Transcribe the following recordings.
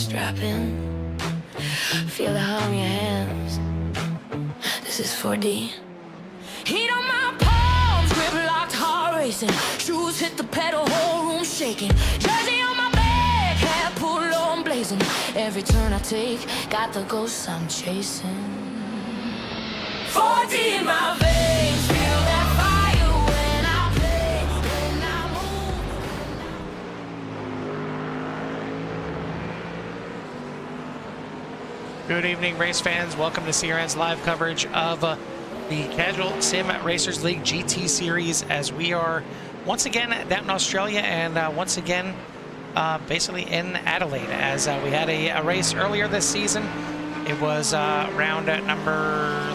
strap in. Feel the hum in your hands. This is 4D. Heat on my palms, grip locked, heart racing. Shoes hit the pedal, whole room shaking. Jersey on my back, hat pulled low, I'm blazing. Every turn I take, got the ghosts I'm chasing. 4D in my veins, feel that fire when I play, when I move. Good evening, race fans. Welcome to CRN's live coverage of the Casual Sim Racers League GT Series, as we are once again down in Australia and once again basically in Adelaide, as we had a race earlier this season. It was round number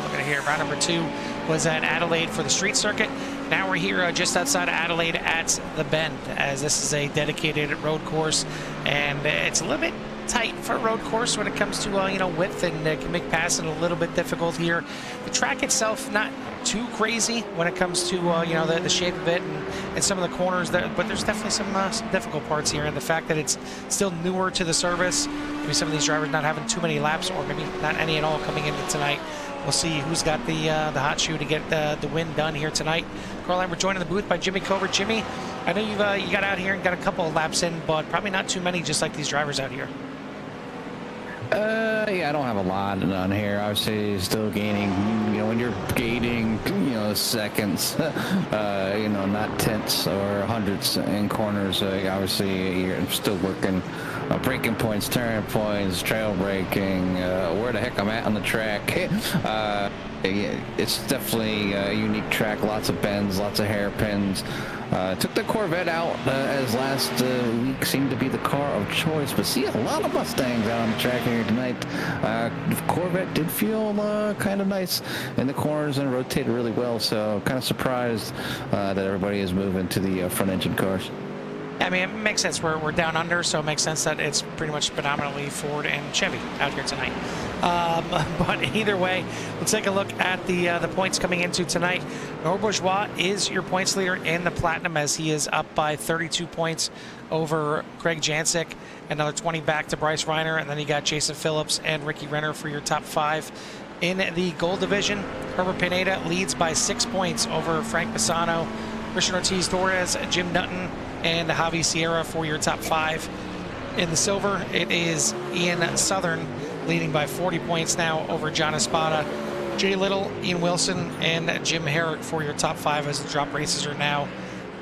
2 was at Adelaide for the street circuit. Now we're here just outside of Adelaide at the Bend, as this is a dedicated road course, and it's a little bit tight for a road course when it comes to width, and it can make passing a little bit difficult here. The track itself not too crazy when it comes to the shape of it and some of the corners there, but there's definitely some difficult parts here, and the fact that it's still newer to the service, maybe some of these drivers not having too many laps, or maybe not any at all coming into tonight. We'll see who's got the hot shoe to get the win done here tonight. Carl, we're joined in the booth by Jimmy Covert. Jimmy, I know you got out here and got a couple of laps in, but probably not too many, just like these drivers out here. Yeah, I don't have a lot on here. Obviously, still gaining, when you're gaining, seconds, not tenths or hundreds in corners. Obviously, you're still working braking points, turning points, trail braking, where the heck I'm at on the track. It's definitely a unique track, lots of bends, lots of hairpins. Took the Corvette out as last week seemed to be the car of choice, but see a lot of Mustangs out on the track here tonight. The Corvette did feel kind of nice in the corners and rotated really well, so kind of surprised that everybody is moving to the front engine cars. I mean, it makes sense. We're down under, so it makes sense that it's pretty much predominantly Ford and Chevy out here tonight. But either way, let's take a look at the points coming into tonight. Noah Bourgeois is your points leader in the Platinum, as he is up by 32 points over Craig Jancic. Another 20 back to Bryce Reiner, and then you got Jason Phillips and Ricky Renner for your top 5. In the Gold Division, Herbert Pineda leads by 6 points over Frank Pisano, Christian Ortiz-Torres, Jim Dutton, and Javi Sierra for your top 5. In the Silver, it is Ian Southern leading by 40 points now over John Espada, Jay Little, Ian Wilson, and Jim Herrick for your top 5, as the drop races are now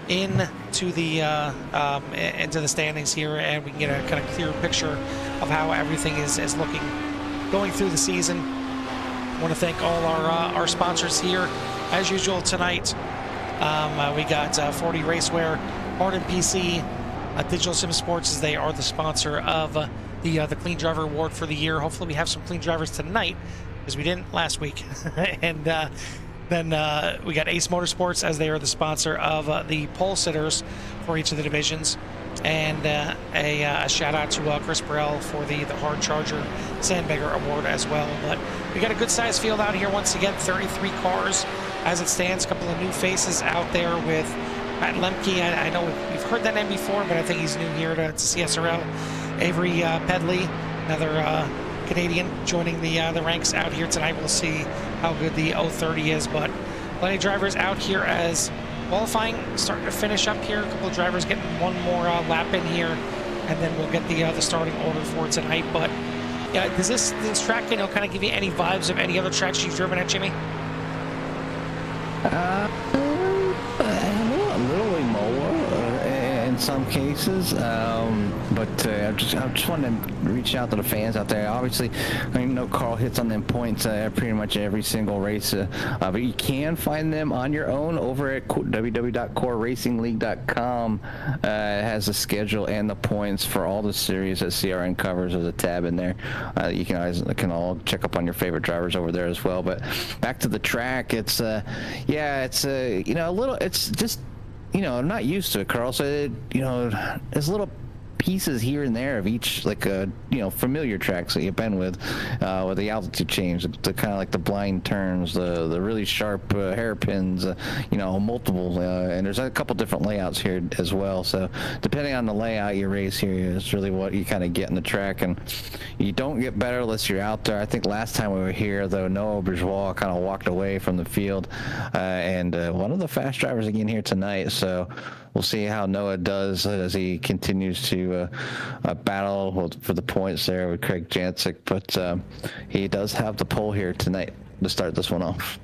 into the standings here, and we can get a kind of clearer picture of how everything is looking going through the season. I want to thank all our sponsors here as usual tonight. We got 40 Racewear, Hardin PC, Digital Sim Sports, as they are the sponsor of the Clean Driver Award for the year. Hopefully we have some clean drivers tonight, because we didn't last week. And then we got Ace Motorsports, as they are the sponsor of the pole sitters for each of the divisions. And a shout out to Chris Apparel for the Hard Charger Sandbagger Award as well. But we got a good sized field out here once again, 33 cars as it stands. A couple of new faces out there with Matt Lemke. I know we've heard that name before, but I think he's new here to CSRL. Avery Pedley, another Canadian, joining the ranks out here tonight. We'll see how good the 030 is, but plenty of drivers out here as qualifying starting to finish up here. A couple of drivers getting one more lap in here, and then we'll get the starting order for tonight. But yeah, does this track kind of give you any vibes of any other tracks you've driven at, Jimmy? A little more in some cases, but I just wanted to reach out to the fans out there. Obviously, I know Carl hits on them points pretty much every single race, but you can find them on your own over at www.coreracingleague.com. It has the schedule and the points for all the series that CRN covers. There's a tab in there. You can all check up on your favorite drivers over there as well. But back to the track, it's a little, it's just, I'm not used to it, Carl. So it's a little pieces here and there of each, like familiar tracks that you've been with the altitude change, the kind of like the blind turns, the really sharp hairpins, multiple, and there's a couple different layouts here as well. So depending on the layout you race here is really what you kind of get in the track, and you don't get better unless you're out there. I think last time we were here, though, Noah Bourgeois kind of walked away from the field, and one of the fast drivers again here tonight. So we'll see how Noah does as he continues to battle for the points there with Craig Jancic, but he does have the pole here tonight to start this one off.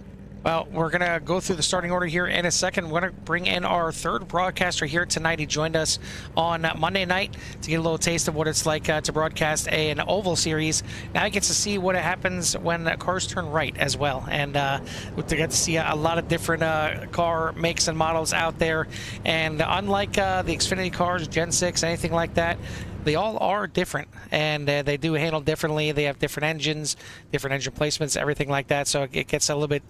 Well, we're going to go through the starting order here in a second. We're going to bring in our third broadcaster here tonight. He joined us on Monday night to get a little taste of what it's like to broadcast an oval series. Now he gets to see what happens when cars turn right as well. And we get to see a lot of different car makes and models out there. And unlike the Xfinity cars, Gen 6, anything like that, they all are different, and they do handle differently. They have different engines, different engine placements, everything like that. So it gets a little bit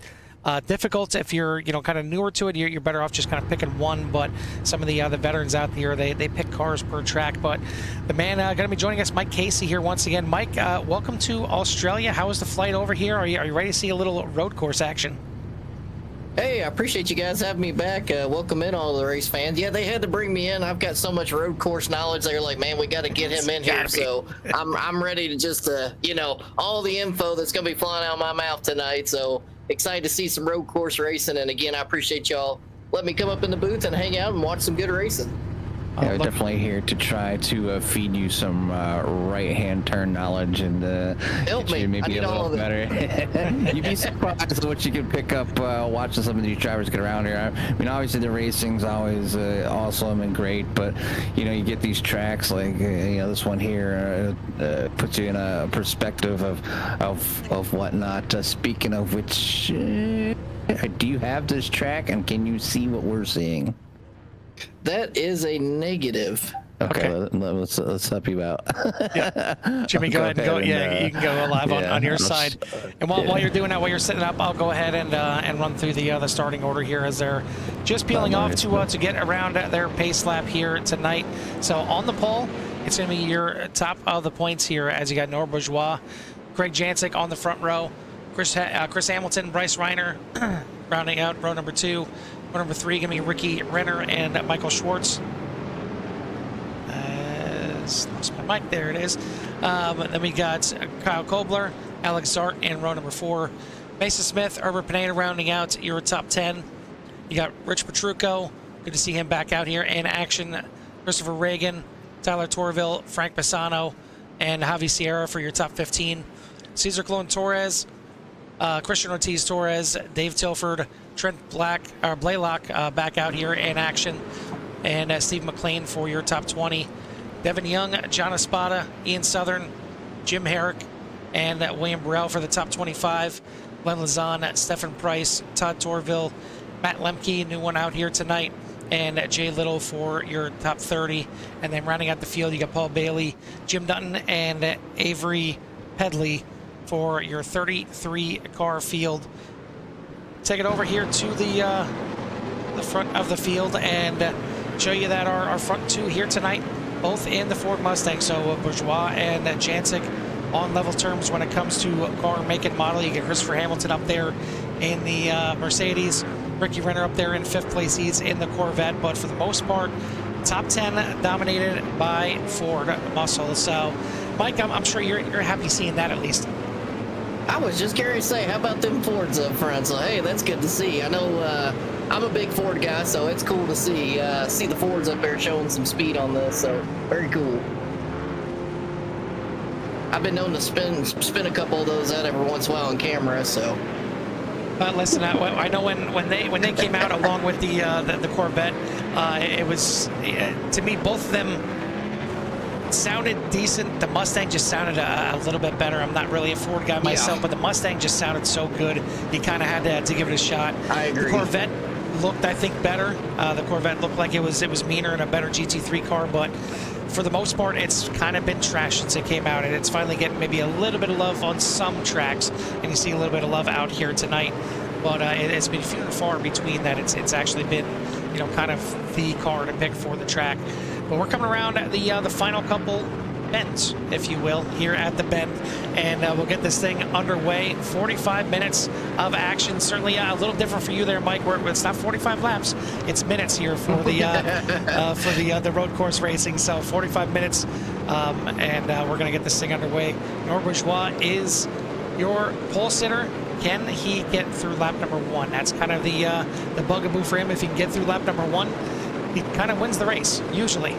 difficult if you're kind of newer to it. You're better off just kind of picking one. But some of the veterans out there, they pick cars per track. But the man going to be joining us, Mike Casey, here once again. Mike, welcome to Australia. How was the flight over here? Are you ready to see a little road course action? Hey, I appreciate you guys having me back. Welcome in, all the race fans. Yeah, they had to bring me in. I've got so much road course knowledge. They're like, man, we got to get him in here. So I'm ready to just, all the info that's going to be flying out of my mouth tonight. So excited to see some road course racing. And again, I appreciate y'all letting me come up in the booth and hang out and watch some good racing. Yeah, we're definitely here to try to feed you some right-hand turn knowledge and help me. Maybe a little better. You'd be surprised what you can pick up watching some of these drivers get around here. I mean, obviously the racing's always awesome and great, but you get these tracks like this one here puts you in a perspective of whatnot. Speaking of which, do you have this track and can you see what we're seeing? That is a negative. Okay. Let's help you out. Yeah. Jimmy, go ahead and go. Yeah, you can go live on your side. And while you're doing that, while you're setting up, I'll go ahead and run through the starting order here as they're just peeling off to get around their pace lap here tonight. So on the pole, it's going to be your top of the points here as you got Noah Bourgeois, Greg Jancic on the front row, Chris Hamilton, Bryce Reiner rounding out row number 2. Row number 3 going to be Ricky Renner and Michael Schwartz. Lost my mic. There it is. Then we got Kyle Kobler, Alex Zart in row number 4. Mason Smith, Herbert Pineda rounding out your top 10. You got Rich Petrucco. Good to see him back out here in action. Christopher Reagan, Tyler Torville, Frank Bassano, and Javi Sierra for your top 15. Cesar Clone Torres, Christian Ortiz Torres, Dave Tilford, Trent Blaylock back out here in action, and Steve McLean for your top 20. Devin Young, John Espada, Ian Southern, Jim Herrick, and William Burrell for the top 25. Glenn Lazan, Stephen Price, Todd Torville, Matt Lemke, new one out here tonight, and Jay Little for your top 30. And then rounding out the field, you got Paul Bailey, Jim Dutton, and Avery Pedley for your 33 car field. Take it over here to the front of the field and show you that our front 2 here tonight, both in the Ford Mustang. So Bourgeois and Jancic on level terms when it comes to car make and model. You get Christopher Hamilton up there in the Mercedes, Ricky Renner up there in 5th place. He's in the Corvette, but for the most part, top 10 dominated by Ford muscle. So Mike, I'm sure you're happy seeing that at least. I was just curious to say, how about them Fords up front? So, hey, that's good to see. I know I'm a big Ford guy, so it's cool to see the Fords up there showing some speed on this. So, very cool. I've been known to spin a couple of those out every once in a while on camera, so. Listen, I know when they came out along with the Corvette, it was, to me, both of them sounded decent. The Mustang just sounded a little bit better. I'm not really a Ford guy myself, but the Mustang just sounded so good. You kind of had to give it a shot. I agree. The Corvette looked, I think, better. The Corvette looked like it was meaner and a better GT3 car, but for the most part, it's kind of been trash since it came out, and it's finally getting maybe a little bit of love on some tracks, and you see a little bit of love out here tonight. But it's been few and far between that it's actually been, kind of the car to pick for the track. But we're coming around at the final couple bends, if you will, here at the bend, and we'll get this thing underway. 45 minutes of action. Certainly a little different for you there, Mike, where it's not 45 laps, it's minutes here for the road course racing. So 45 minutes, and we're going to get this thing underway. Norbert Bourgeois is your pole sitter. Can he get through lap number 1? That's kind of the bugaboo for him. If he can get through lap number 1, he kind of wins the race, usually.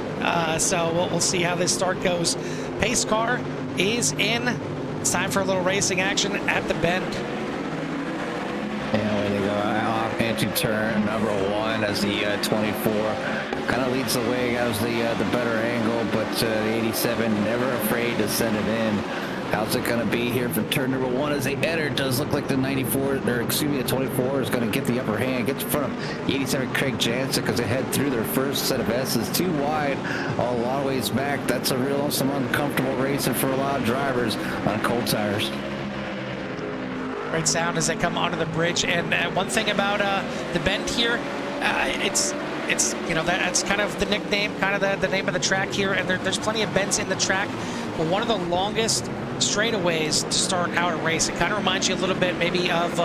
So we'll see how this start goes. Pace car is in. It's time for a little racing action at the bend. And when they go off into turn number 1 as the 24 kind of leads the way, has the better angle, but the 87 never afraid to send it in. How's it going to be here for turn number 1 as they enter? It does look like the 94, or excuse me, the 24 is going to get the upper hand, gets in front of the 87 Craig Jansen as they head through their first set of S's. Too wide, a long ways back. That's a real some uncomfortable racing for a lot of drivers on cold tires. Great sound as they come onto the bridge. And one thing about the bend here, it's you know, that's kind of the nickname, kind of the name of the track here. And there's plenty of bends in the track, but one of the longest straightaways to start out a race. It kind of reminds you a little bit maybe of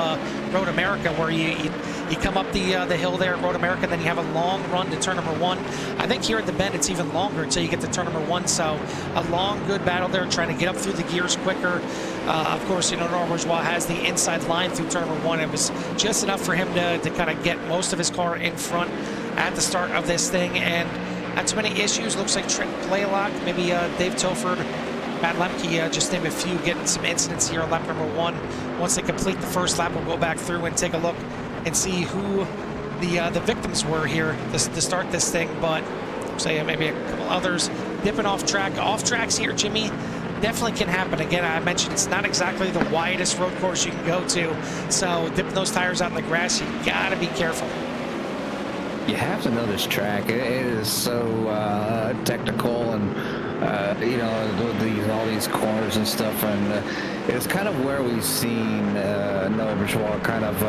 Road America, where you come up the hill there at Road America, and then you have a long run to turn number 1. I think here at the bend it's even longer until you get to turn number 1. So a long, good battle there, trying to get up through the gears quicker. Of course, you know, Norbert Bourgeois has the inside line through turn number 1. It was just enough for him to kind of get most of his car in front at the start of this thing, and not too many issues. Looks like Trent Blaylock, maybe Dave Tilford, Matt Lemke, just name a few, getting some incidents here on lap number 1. Once they complete the first lap, we'll go back through and take a look and see who the victims were here to start this thing. But say maybe a couple others dipping off track. Off tracks here, Jimmy, definitely can happen. Again, I mentioned it's not exactly the widest road course you can go to, so dipping those tires out in the grass, you gotta be careful. You have to know this track. It is so technical, and you know, all these corners and stuff, and it's kind of where we've seen Norbert Bourgeois kind of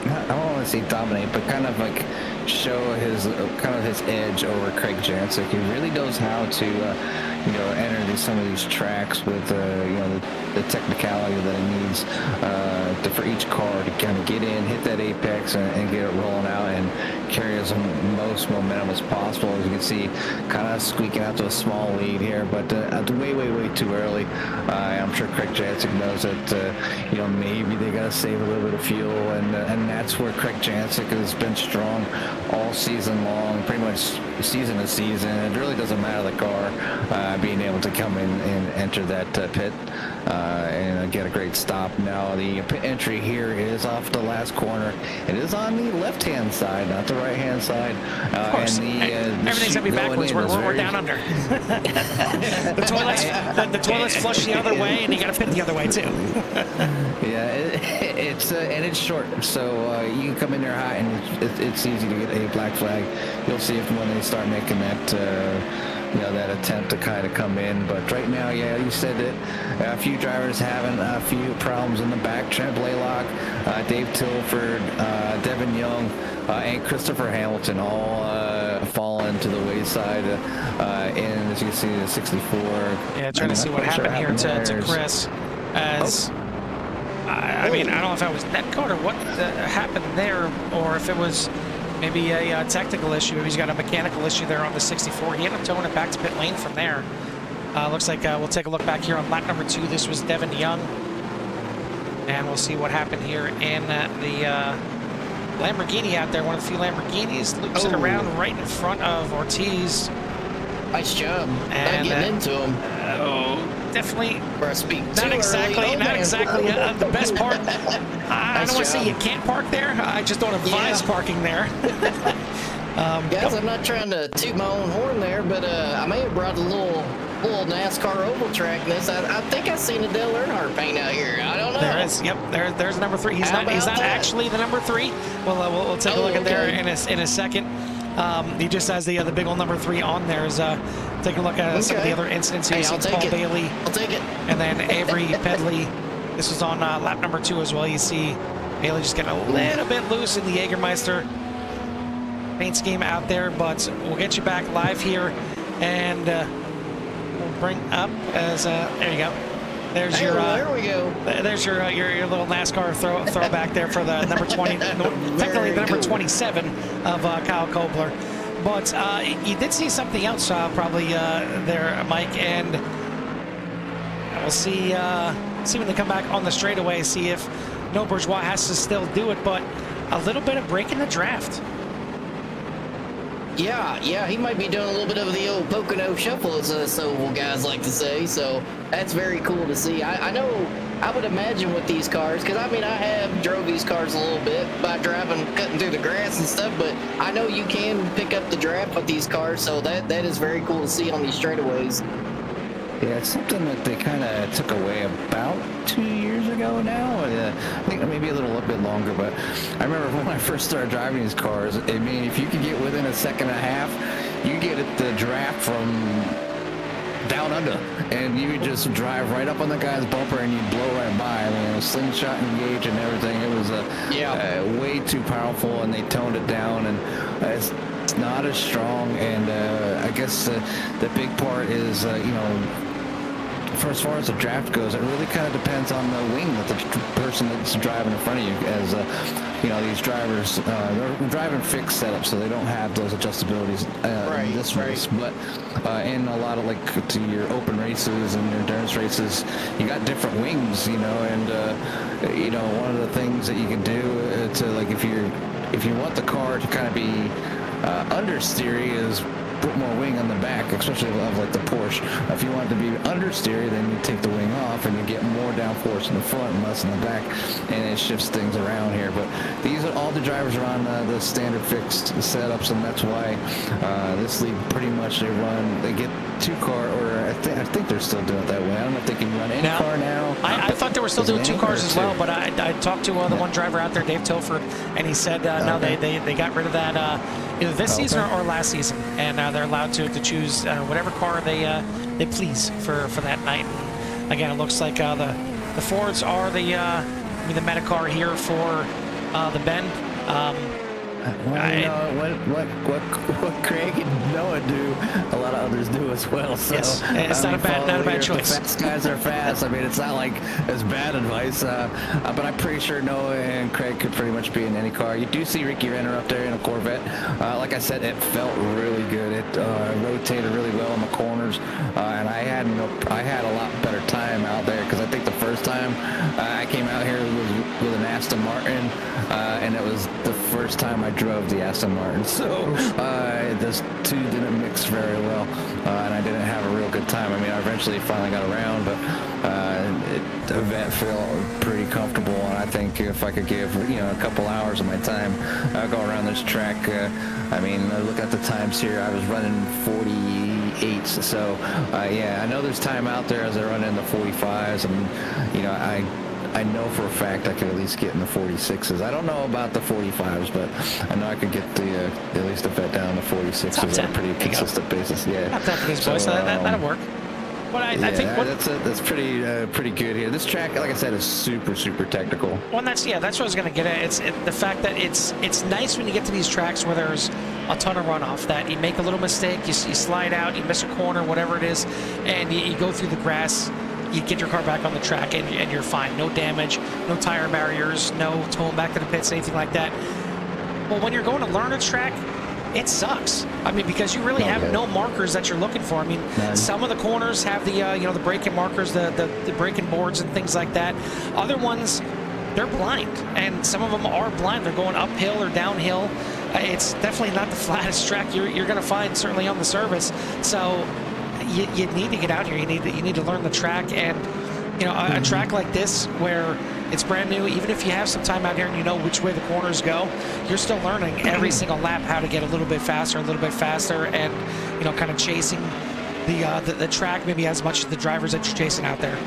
I don't want to say dominate, but kind of like show his kind of his edge over Craig Jansen. He really knows how to you know, enter some of these tracks with you know, the technicality that it needs for each car to kind of get in, hit that apex, and get it rolling out and carry as most momentum as possible. As you can see, kind of squeaking out to a small lead here, but way too early. I'm sure Craig Jansen knows that you know, maybe they got to save a little bit of fuel, and that's where Craig Jansen has been strong all season long, pretty much season to season. It really doesn't matter the car, being able to come in and enter that pit and get a great stop. Now the pit entry here is off the last corner. It is on the left-hand side, not the right-hand side. Of course, and everything's gonna be backwards. We're down under. the toilets flush the other way, and you got to pit the other way too. Yeah, it's and it's short, so you can come in there hot, and it's easy to get a black flag. You'll see if when they start making that. You know, that attempt to kind of come in, but right now, yeah, you said it. A few drivers having a few problems in the back. Trent Blaylock, Dave Tilford, Devin Young, and Christopher Hamilton all falling to the wayside. And as you can see, the 64. Yeah, trying to see what happened here to Chris. As I mean, I don't know if that was netcode or what happened there, or if it was maybe a technical issue. Maybe he's got a mechanical issue there on the 64. He ended up towing it back to pit lane from there. Looks like we'll take a look back here on lap number 2. This was Devin Young. And we'll see what happened here in the Lamborghini out there. One of the few Lamborghinis. Loops it around right in front of Ortiz. Nice job. And, not getting into him. Definitely not exactly the best part. I don't want to say you can't park there. I just don't advise parking there. Guys, I'm not trying to toot my own horn there, but I may have brought a little NASCAR oval track. I think I've seen a Dale Earnhardt paint out here. I don't know. There is. Yep. There's number 3. He's not actually the number 3. We'll take a look at there in a second. He just has the big old number 3 on there. Take a look at some of the other incidents here. Hey, you see Paul Bailey. I'll take it. And then Avery Pedley. This was on lap number 2 as well. You see Bailey just getting a little bit loose in the Jägermeister. paint scheme out there, but we'll get you back live here, and we'll bring up as there you go. There's Hey, your there we go. there's your little NASCAR throwback there for the number 20, technically the number 27 of Kyle Kobler. But you did see something else probably there, Mike, and we'll see when they come back on the straightaway, see if No Bourgeois has to still do it, but a little bit of break in the draft. Yeah, he might be doing a little bit of the old Pocono shuffle, as Oval guys like to say. So that's very cool to see. I know, I would imagine with these cars, because I mean, I have drove these cars a little bit by cutting through the grass and stuff, but I know you can pick up the draft with these cars, so that is very cool to see on these straightaways. Yeah, it's something that they kind of took away about 2 years ago now. I think maybe a little bit longer, but I remember when I first started driving these cars, I mean, if you could get within a second and a half, you get the draft from down under, and you would just drive right up on the guy's bumper and you'd blow right by. I mean, it was slingshot engage and everything. It was way too powerful, and they toned it down, and it's not as strong. And I guess the big part is, for as far as the draft goes, it really kind of depends on the wing that the person that's driving in front of you. As these drivers, they're driving fixed setups, so they don't have those adjustabilities in this race. But in a lot of to your open races and your endurance races, you got different wings, and one of the things that you can do to if you want the car to kind of be understeery is put more wing on the back, especially of the Porsche. If you want it to be understeery, then you take the wing off and you get more downforce in the front and less in the back, and it shifts things around here. But these are all the drivers are on the standard fixed setups, and that's why this league pretty much they get two car, or I think they're still doing it that way. I don't know if they can run any car now. I thought they were still doing two cars as well, but I talked to the one driver out there, Dave Tilford, and he said no, they got rid of that either this season or last season, and they're allowed to choose whatever car they please for that night. And again, it looks like the Fords are the meta car here for the Bend. What Craig and Noah do, a lot of others do as well. So yes, it's not a bad choice. The fast guys are fast. I mean, it's not like as bad advice, but I'm pretty sure Noah and Craig could pretty much be in any car. You do see Ricky Renner up there in a Corvette. Like I said, it felt really good. It rotated really well in the corners, and I had a lot better time out there, because I think the first time I came out here was with an Aston Martin, and it was the first time I drove the Aston Martin, so those two didn't mix very well, and I didn't have a real good time. I mean, I eventually finally got around, but the event felt pretty comfortable, and I think if I could give a couple hours of my time, I'll go around this track. I mean, look at the times here. I was running 48s, so I know there's time out there as I run in the 45s, and I know for a fact I could at least get in the 46s. I don't know about the 45s, but I know I could get at least the vet down the 46s on a pretty consistent basis. Yeah, not that for these boys, so that'll work. But I think that's pretty good here. This track, like I said, is super technical. Well, that's what I was going to get at. It's the fact that it's nice when you get to these tracks where there's a ton of runoff, that you make a little mistake, you slide out, you miss a corner, whatever it is, and you go through the grass. You get your car back on the track and you're fine. No damage, no tire barriers, no towing back to the pits, anything like that. Well, when you're going to learn a track, it sucks. I mean, because you really have no markers that you're looking for. I mean, some of the corners have the the braking markers, the braking boards and things like that. Other ones, they're blind, and some of them are blind. They're going uphill or downhill. It's definitely not the flattest track you're going to find, certainly on the surface. So you need to get out here. You need to learn the track, and a track like this where it's brand new. Even if you have some time out here and you know which way the corners go, you're still learning every single lap how to get a little bit faster, and kind of chasing the track maybe as much as the drivers that you're chasing out there.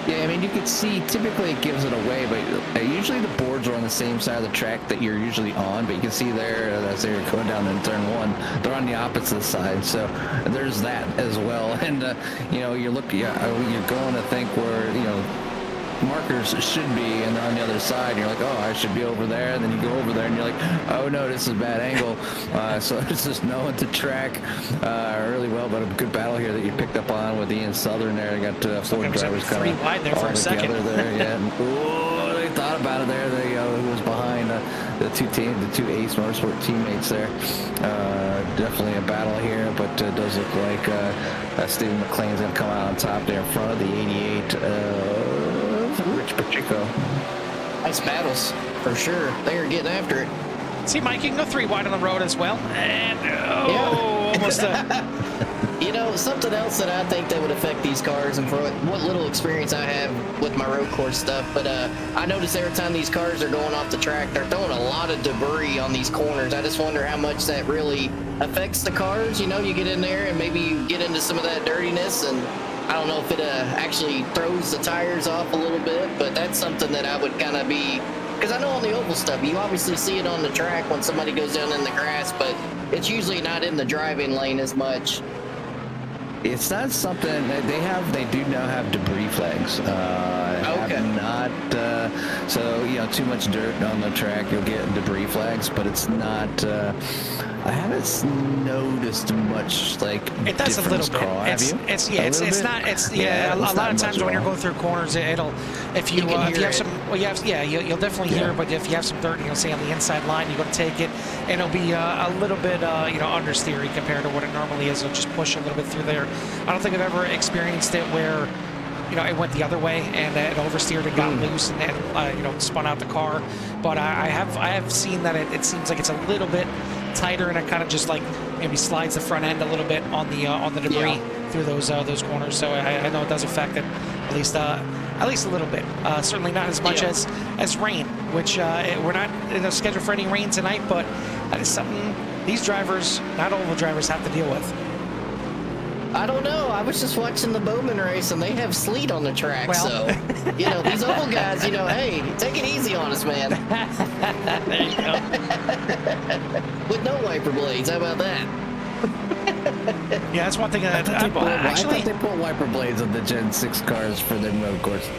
Yeah, I mean, you can see, typically it gives it away, but usually the boards are on the same side of the track that you're usually on, but you can see there, as they're going down in turn one, they're on the opposite side, so there's that as well. And, you're going to think where, markers should be, and they're on the other side, and you're like, oh, I should be over there, and then you go over there and you're like, oh no, this is a bad angle. So it's just knowing the track really well, but a good battle here that you picked up on with Ian Southern there. You got four drivers kind of wide there for a second. There, yeah. Ooh, they thought about it there. They who was behind the two Ace Motorsport teammates there. Definitely a battle here, but it does look like Stephen McLean's going to come out on top there in front of the 88 Rich Pacheco. Nice battles, for sure. They are getting after it. See, Mike, you can go 3 wide on the road as well. And, almost You know, something else that I think that would affect these cars, and for what little experience I have with my road course stuff, but I notice every time these cars are going off the track, they're throwing a lot of debris on these corners. I just wonder how much that really affects the cars. You know, you get in there and maybe you get into some of that dirtiness, and I don't know if it actually throws the tires off a little bit, but that's something that I would kind of be... Because I know on the oval stuff, you obviously see it on the track when somebody goes down in the grass, but it's usually not in the driving lane as much. It's not something that they do now have debris flags. Okay. So, you know, too much dirt on the track, you'll get debris flags, but it's not, I haven't noticed much, like, it does a little bit. Have you? It's a lot of times when you're going through corners, you'll definitely hear it, but if you have some dirt, you'll see on the inside line, you go to take it, and it'll be a little bit, understeery compared to what it normally is. It'll just push a little bit through there. I don't think I've ever experienced it where, it went the other way and it oversteered and got loose and spun out the car. But I have seen that it seems like it's a little bit tighter, and it kind of just like maybe slides the front end a little bit on the debris through those corners. So I know it does affect it at least a little bit. Certainly not as much as rain, which we're not scheduled for any rain tonight, but that is something these drivers, not all the drivers, have to deal with. I don't know. I was just watching the Bowman race, and they have sleet on the track. Well. So, these old guys, hey, take it easy on us, man. There you go. With no wiper blades. How about that? Yeah, that's one thing that I thought they put wiper blades on the Gen 6 cars for their road course.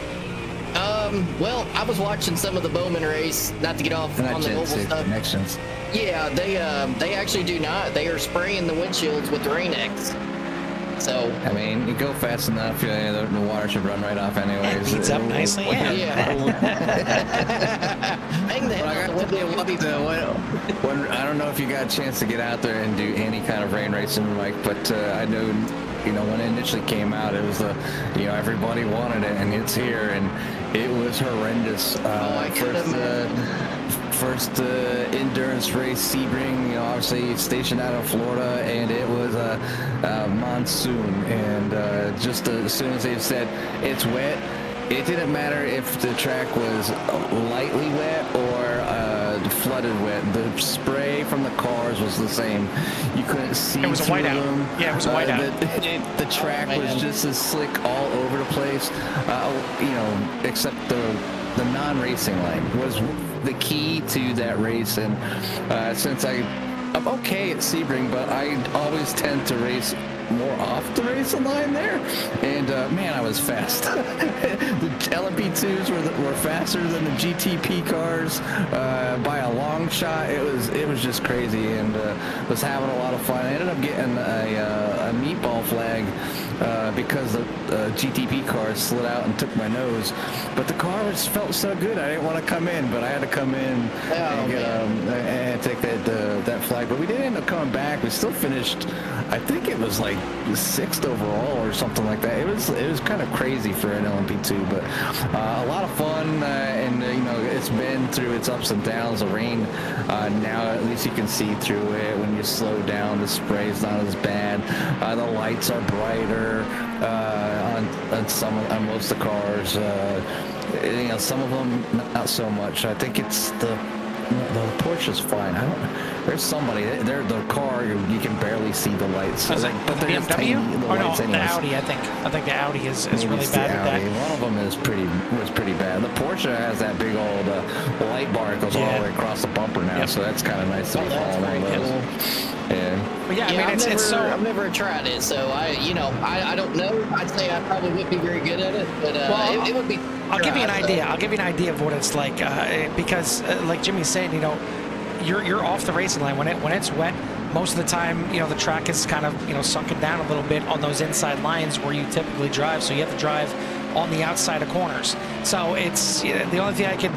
Well, I was watching some of the Bowman race, not to get off on the oval stuff. Connections. Yeah, they actually do not. They are spraying the windshields with Rain-X. So I mean, you go fast enough, the water should run right off anyways. It heats up nicely, yeah. Hang the I don't know if you got a chance to get out there and do any kind of rain racing, Mike, but I know, when it initially came out, it was everybody wanted it, and it's here, and it was horrendous. First endurance race, Sebring, obviously stationed out of Florida, and it was a monsoon, and just as soon as they said it's wet, it didn't matter if the track was lightly wet or flooded wet. The spray from the cars was the same. You couldn't see. It was a whiteout. Yeah, it was a whiteout. The track was just as slick all over the place, except the non-racing line was the key to that race. And since I'm okay at Sebring, but I always tend to race more off the racing line there, and man, I was fast. The LMP2s were faster than the GTP cars by a long shot. It was just crazy, and was having a lot of fun. I ended up getting a meatball flag because the GTP car slid out and took my nose, but the car felt so good. I didn't want to come in, but I had to come in and take that flag. But we did end up coming back. We still finished, I think it was like 6th overall or something like that. It was kind of crazy for an LMP2, but a lot of fun, and it's been through its ups and downs. The rain now at least you can see through it. When you slow down, the spray's not as bad. The lights are brighter on most of the cars. Some of them not so much. I think it's the Porsche's fine. There's somebody, their car, you can barely see the lights. But the BMW? Or no, the Audi, I think. I think the Audi is really bad at that. One of them was pretty bad. The Porsche has that big old light bar that goes all the way across the bumper now, so that's kind of nice to be following one of those. Yeah. But yeah, I mean, I've never tried it, so I don't know. I'd say I probably would be very good at it, but it would be. I'll give you an idea. I'll give you an idea of what it's like, because like Jimmy's saying, you're off the racing line when it's wet. Most of the time, the track is kind of sunken down a little bit on those inside lines where you typically drive. So you have to drive on the outside of corners. So it's the only thing I can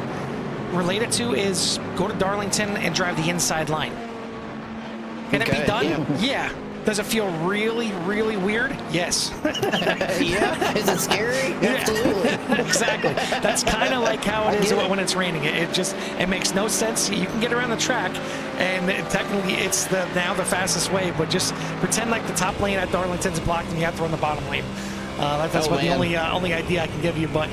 relate it to is go to Darlington and drive the inside line. Can it be done? Yeah. Does it feel really, really weird? Yes. Yeah. Is it scary? Absolutely. Exactly. That's kind of like how it is when it's raining. It makes no sense. You can get around the track, and technically it's now the fastest way, but just pretend like the top lane at Darlington's blocked and you have to run the bottom lane. That's the only idea I can give you. But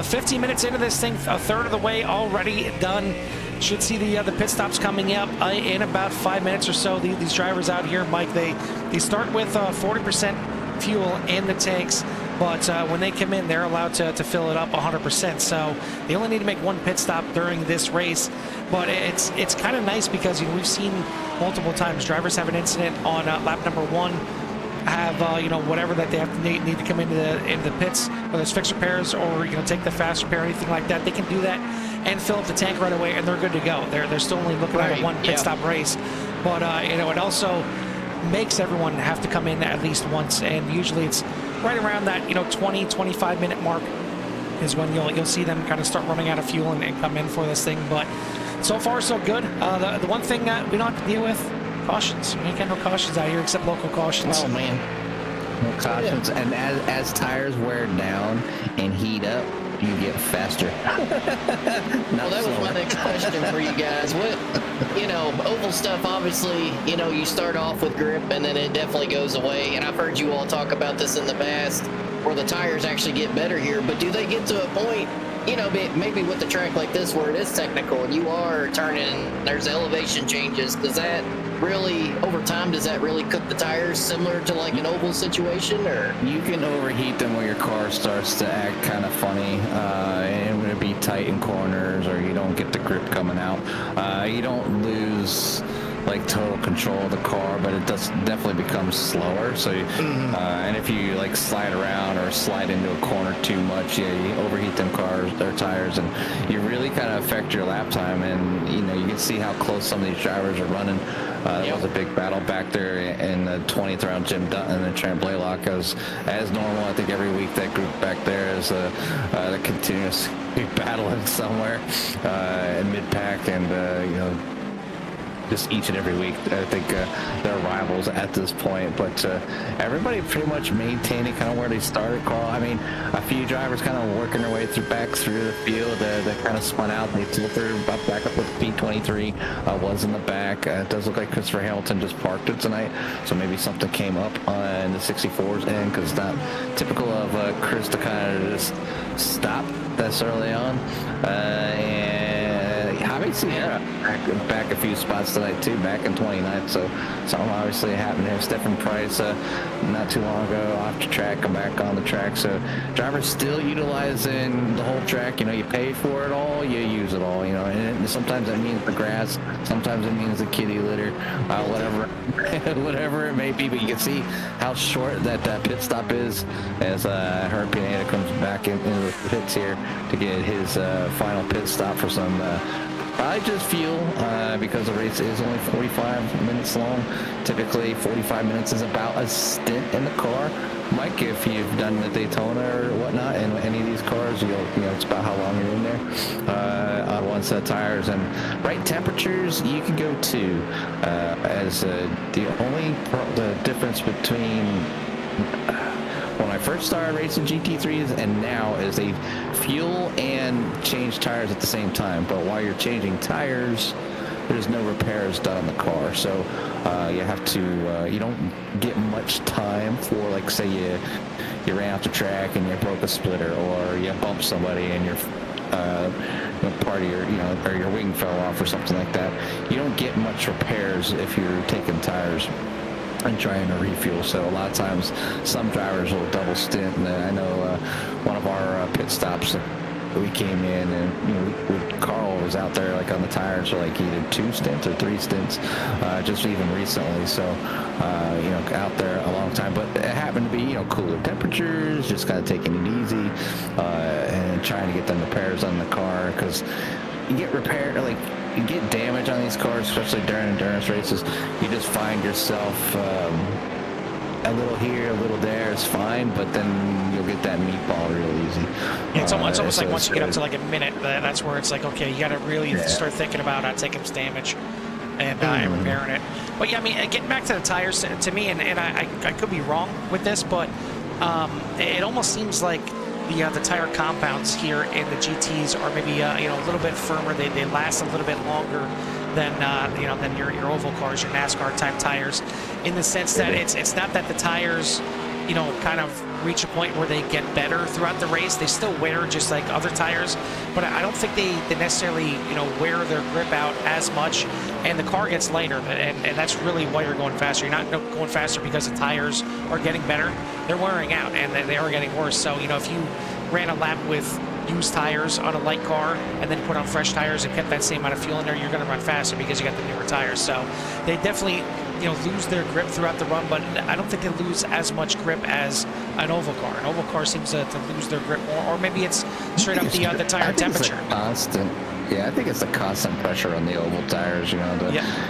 15 minutes into this thing, a third of the way already done. Should see the pit stops coming up in about 5 minutes or so. These drivers out here, Mike, they start with 40% fuel in the tanks, but when they come in, they're allowed to fill it up 100%. So they only need to make one pit stop during this race. But it's kind of nice because we've seen multiple times drivers have an incident on lap number 1. Have whatever that they have to need to come into the pits, whether it's fix repairs or take the fast repair or anything like that. They can do that and fill up the tank right away, and they're good to go. They're still only looking at a one pit stop race, but it also makes everyone have to come in at least once, and usually it's right around that 20-25 minute mark is when you'll see them kind of start running out of fuel and come in for this thing. But so far so good. The one thing that we don't have to deal with. Cautions. You ain't got no cautions out here except local cautions. Oh man. No cautions. And as tires wear down and heat up, you get faster. Well, that was my next question for you guys. What, oval stuff, obviously, you start off with grip and then it definitely goes away. And I've heard you all talk about this in the past where the tires actually get better here. But do they get to a point, maybe with a track like this where it is technical and you are turning, there's elevation changes, does that really, over time, does that really cook the tires similar to like an oval situation? Or you can overheat them where your car starts to act kind of funny, and it'll be tight in corners, or you don't get the grip coming out. You don't lose like total control of the car, but it does definitely becomes slower. So and if you like slide around or slide into a corner too much, you overheat them cars or tires, and you really kind of affect your lap time. And you can see how close some of these drivers are running. There was a big battle back there in the 20th round. Jim Dutton and Trent Blaylock, as normal. I think every week that group back there is they're continuously battling somewhere in mid-pack, and just each and every week. I think they're rivals at this point, but everybody pretty much maintaining kind of where they started. Carl, I mean, a few drivers kind of working their way back through the field. They kind of spun out. They tilted back up with P23. Was in the back. It does look like Christopher Hamilton just parked it tonight, so maybe something came up in the 64's end, because it's not typical of Chris to kind of just stop this early on. And Javi Sierra back a few spots tonight too, back in 29th, so something obviously happened there. Stephen Price not too long ago off the track, come back on the track, so drivers still utilizing the whole track. You pay for it all, you use it all, and sometimes that means the grass, sometimes it means the kitty litter, whatever it may be. But you can see how short that pit stop is as Herb Pineda comes back into the pits here to get his final pit stop for some probably just fuel, because the race is only 45 minutes long. Typically 45 minutes is about a stint in the car. Mike, if you've done the Daytona or whatnot in any of these cars, it's about how long you're in there on one set of tires. And right temperatures you can go to, as the difference between when I first started racing GT3s and now is they fuel and change tires at the same time. But while you're changing tires, there's no repairs done on the car, so you have to you don't get much time for, like, say you ran off the track and you broke a splitter, or you bumped somebody and your part of your or your wing fell off or something like that. You don't get much repairs if you're taking tires and trying to refuel. So a lot of times some drivers will double stint, and I know one of our pit stops we came in and, you know, Carl was out there like on the tires for like either 2 stints or 3 stints, just even recently. So, you know, out there a long time, but it happened to be, you know, cooler temperatures, just kind of taking it easy, and trying to get them repairs on the car, because you get repaired, like, you get damage on these cars, especially during endurance races. You just find yourself a little here, a little there is fine, but then you'll get that meatball real easy. Yeah, it's almost like once you get up to like a minute, that's where it's like, okay, you got to really start thinking about taking some damage and repairing it. But yeah, I mean, getting back to the tires, to me, and I could be wrong with this, but it almost seems like the tire compounds here in the GTs are maybe you know, a little bit firmer. They last a little bit longer than you know, than your oval cars, your NASCAR type tires, in the sense that it's not that the tires, you know, kind of reach a point where they get better throughout the race. They still wear just like other tires, but I don't think they necessarily, you know, wear their grip out as much, and the car gets lighter, and that's really why you're going faster. You're not going faster because the tires are getting better. They're wearing out, and they are getting worse. So, you know, if you ran a lap with used tires on a light car and then put on fresh tires and kept that same amount of fuel in there, you're going to run faster because you got the newer tires. So they definitely, you know, lose their grip throughout the run, but I don't think they lose as much grip as an oval car. An oval car seems to lose their grip more, or maybe it's straight up the tire temperature. Constant. Yeah, I think it's the constant pressure on the oval tires. You know,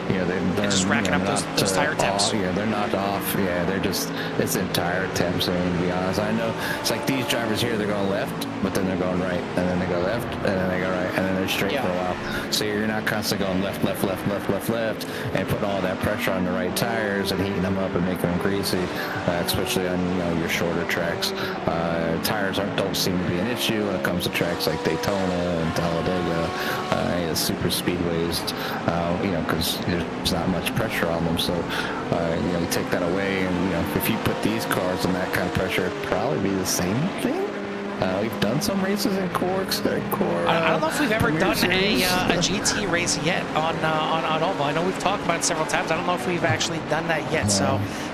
you know, they're just racking up those tire temps. Yeah, they're not off. Yeah, they're just, it's the tire temps. I mean, to be honest, I know it's like these drivers here, they're going left, but then they're going right, and then they go left, and then they go right, and then they're straight for a while. So you're not constantly going left, and putting all that pressure on the right tires and heating them up and making them greasy, especially on, you know, your shorter tracks. Tires don't seem to be an issue when it comes to tracks like Daytona and Talladega. Super speedways, you know, because there's not much pressure on them. So, you know, you take that away, and, you know, if you put these cars on that kind of pressure, it'd probably be the same thing. We've done some races in Corks. I don't know if we've ever done a GT race yet on oval. I know we've talked about it several times. I don't know if we've actually done that yet. No. So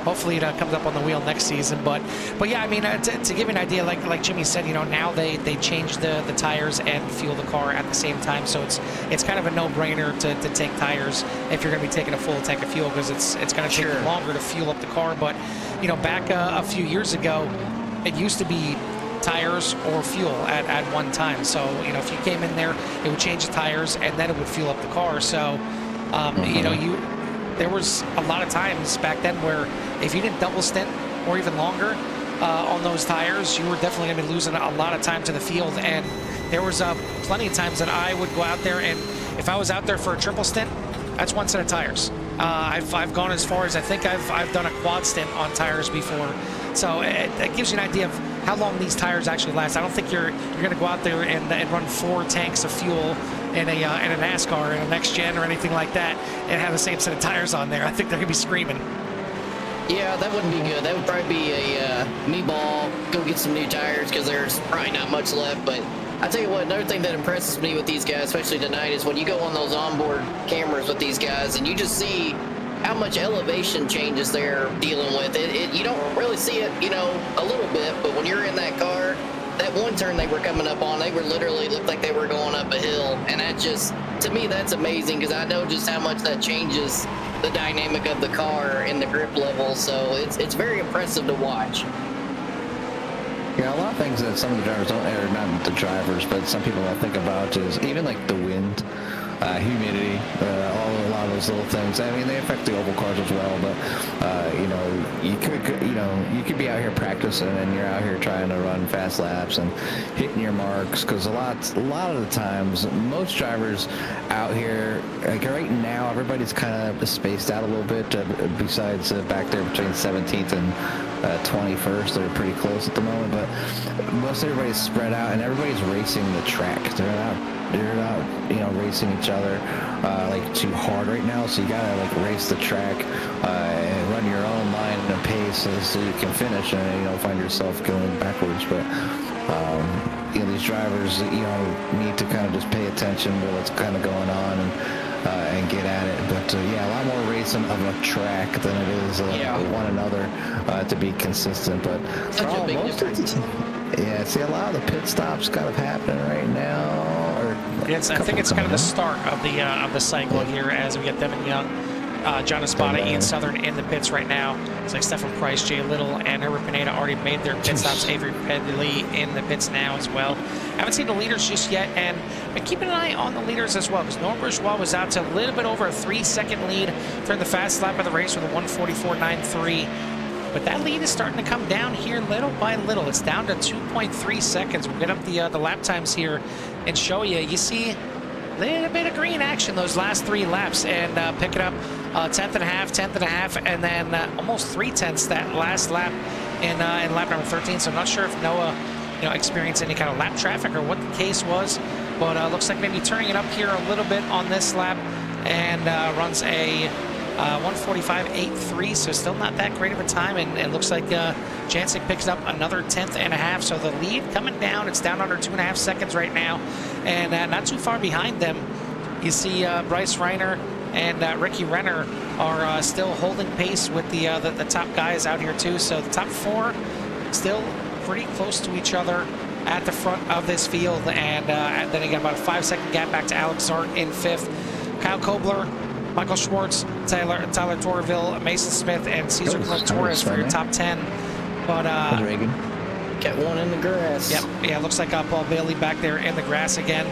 hopefully it comes up on the wheel next season. But yeah, I mean, to give you an idea, like Jimmy said, you know, now they change the tires and fuel the car at the same time. So it's kind of a no-brainer to take tires if you're going to be taking a full tank of fuel, because it's going to take longer to fuel up the car. But, you know, back a few years ago, it used to be tires or fuel at one time. So, you know, if you came in there, it would change the tires and then it would fuel up the car. So, you know, there was a lot of times back then where if you didn't double stint or even longer on those tires, you were definitely going to be losing a lot of time to the field. And there was plenty of times that I would go out there, and if I was out there for a triple stint, that's one set of tires. I've gone as far as, I think I've done a quad stint on tires before. So it gives you an idea of how long these tires actually last. I don't think you're going to go out there and run 4 tanks of fuel in a NASCAR, in a next gen or anything like that, and have the same set of tires on there. I think they're going to be screaming. Yeah, that wouldn't be good. That would probably be a me ball, go get some new tires, because there's probably not much left. But I tell you what, another thing that impresses me with these guys, especially tonight, is when you go on those onboard cameras with these guys and you just see how much elevation changes they're dealing with. You don't really see it, you know, a little bit, but when you're in that car, that one turn they were coming up on, they were literally looked like they were going up a hill. And that just, to me, that's amazing, because I know just how much that changes the dynamic of the car and the grip level. So it's very impressive to watch. Yeah, a lot of things that some of the drivers don't, or not the drivers, but some people don't think about is even like the wind, humidity, a lot of those little things. I mean, they affect the oval cars as well, but you know, you could be out here practicing and you're out here trying to run fast laps and hitting your marks, because a lot of the times most drivers out here, like right now, everybody's kind of spaced out a little bit, besides back there between 17th and 21st. They're pretty close at the moment, but most everybody's spread out and everybody's racing the track. They're not, you know, racing each other like too hard right now. So you gotta like race the track and run your own line and pace so you can finish and, you know, find yourself going backwards. But you know, these drivers, you know, need to kind of just pay attention to what's kind of going on, and and get at it. But yeah, a lot more racing of a track than it is one another to be consistent. But Such a big difference. Yeah, see a lot of the pit stops kind of happening right now. I think it's kind of the start of the cycle here as we get Devin Young, John Espada, Ian Southern in the pits right now. It's like Stefan Price, Jay Little, and Herbert Pineda already made their pit stops. Avery Pedley in the pits now as well. Haven't seen the leaders just yet, and but keeping an eye on the leaders as well, because Noah Bourgeois was out to a little bit over a 3-second lead during the fast lap of the race with a 1:44.93. But that lead is starting to come down here little by little. It's down to 2.3 seconds. We'll get up the lap times here and show you. You see a little bit of green action those last 3 laps, and pick it up 10th and a half, and then almost 3/10 that last lap in lap number 13. So I'm not sure if Noah experienced any kind of lap traffic or what the case was, but looks like maybe turning it up here a little bit on this lap, and runs a 1:45.83, so still not that great of a time, and it looks like Jancic picks up another 10th and a half, so the lead coming down. It's down under 2.5 seconds right now, and not too far behind them. You see Bryce Reiner and Ricky Renner are still holding pace with the top guys out here too, so the top 4 still pretty close to each other at the front of this field, and then again about a 5-second gap back to Alex Zart in 5th. Kyle Kobler, Michael Schwartz, Tyler Torville, Mason Smith, and Cesar Torres for your top 10. But Get one in the grass. Yep, yeah, looks like Paul Bailey back there in the grass again.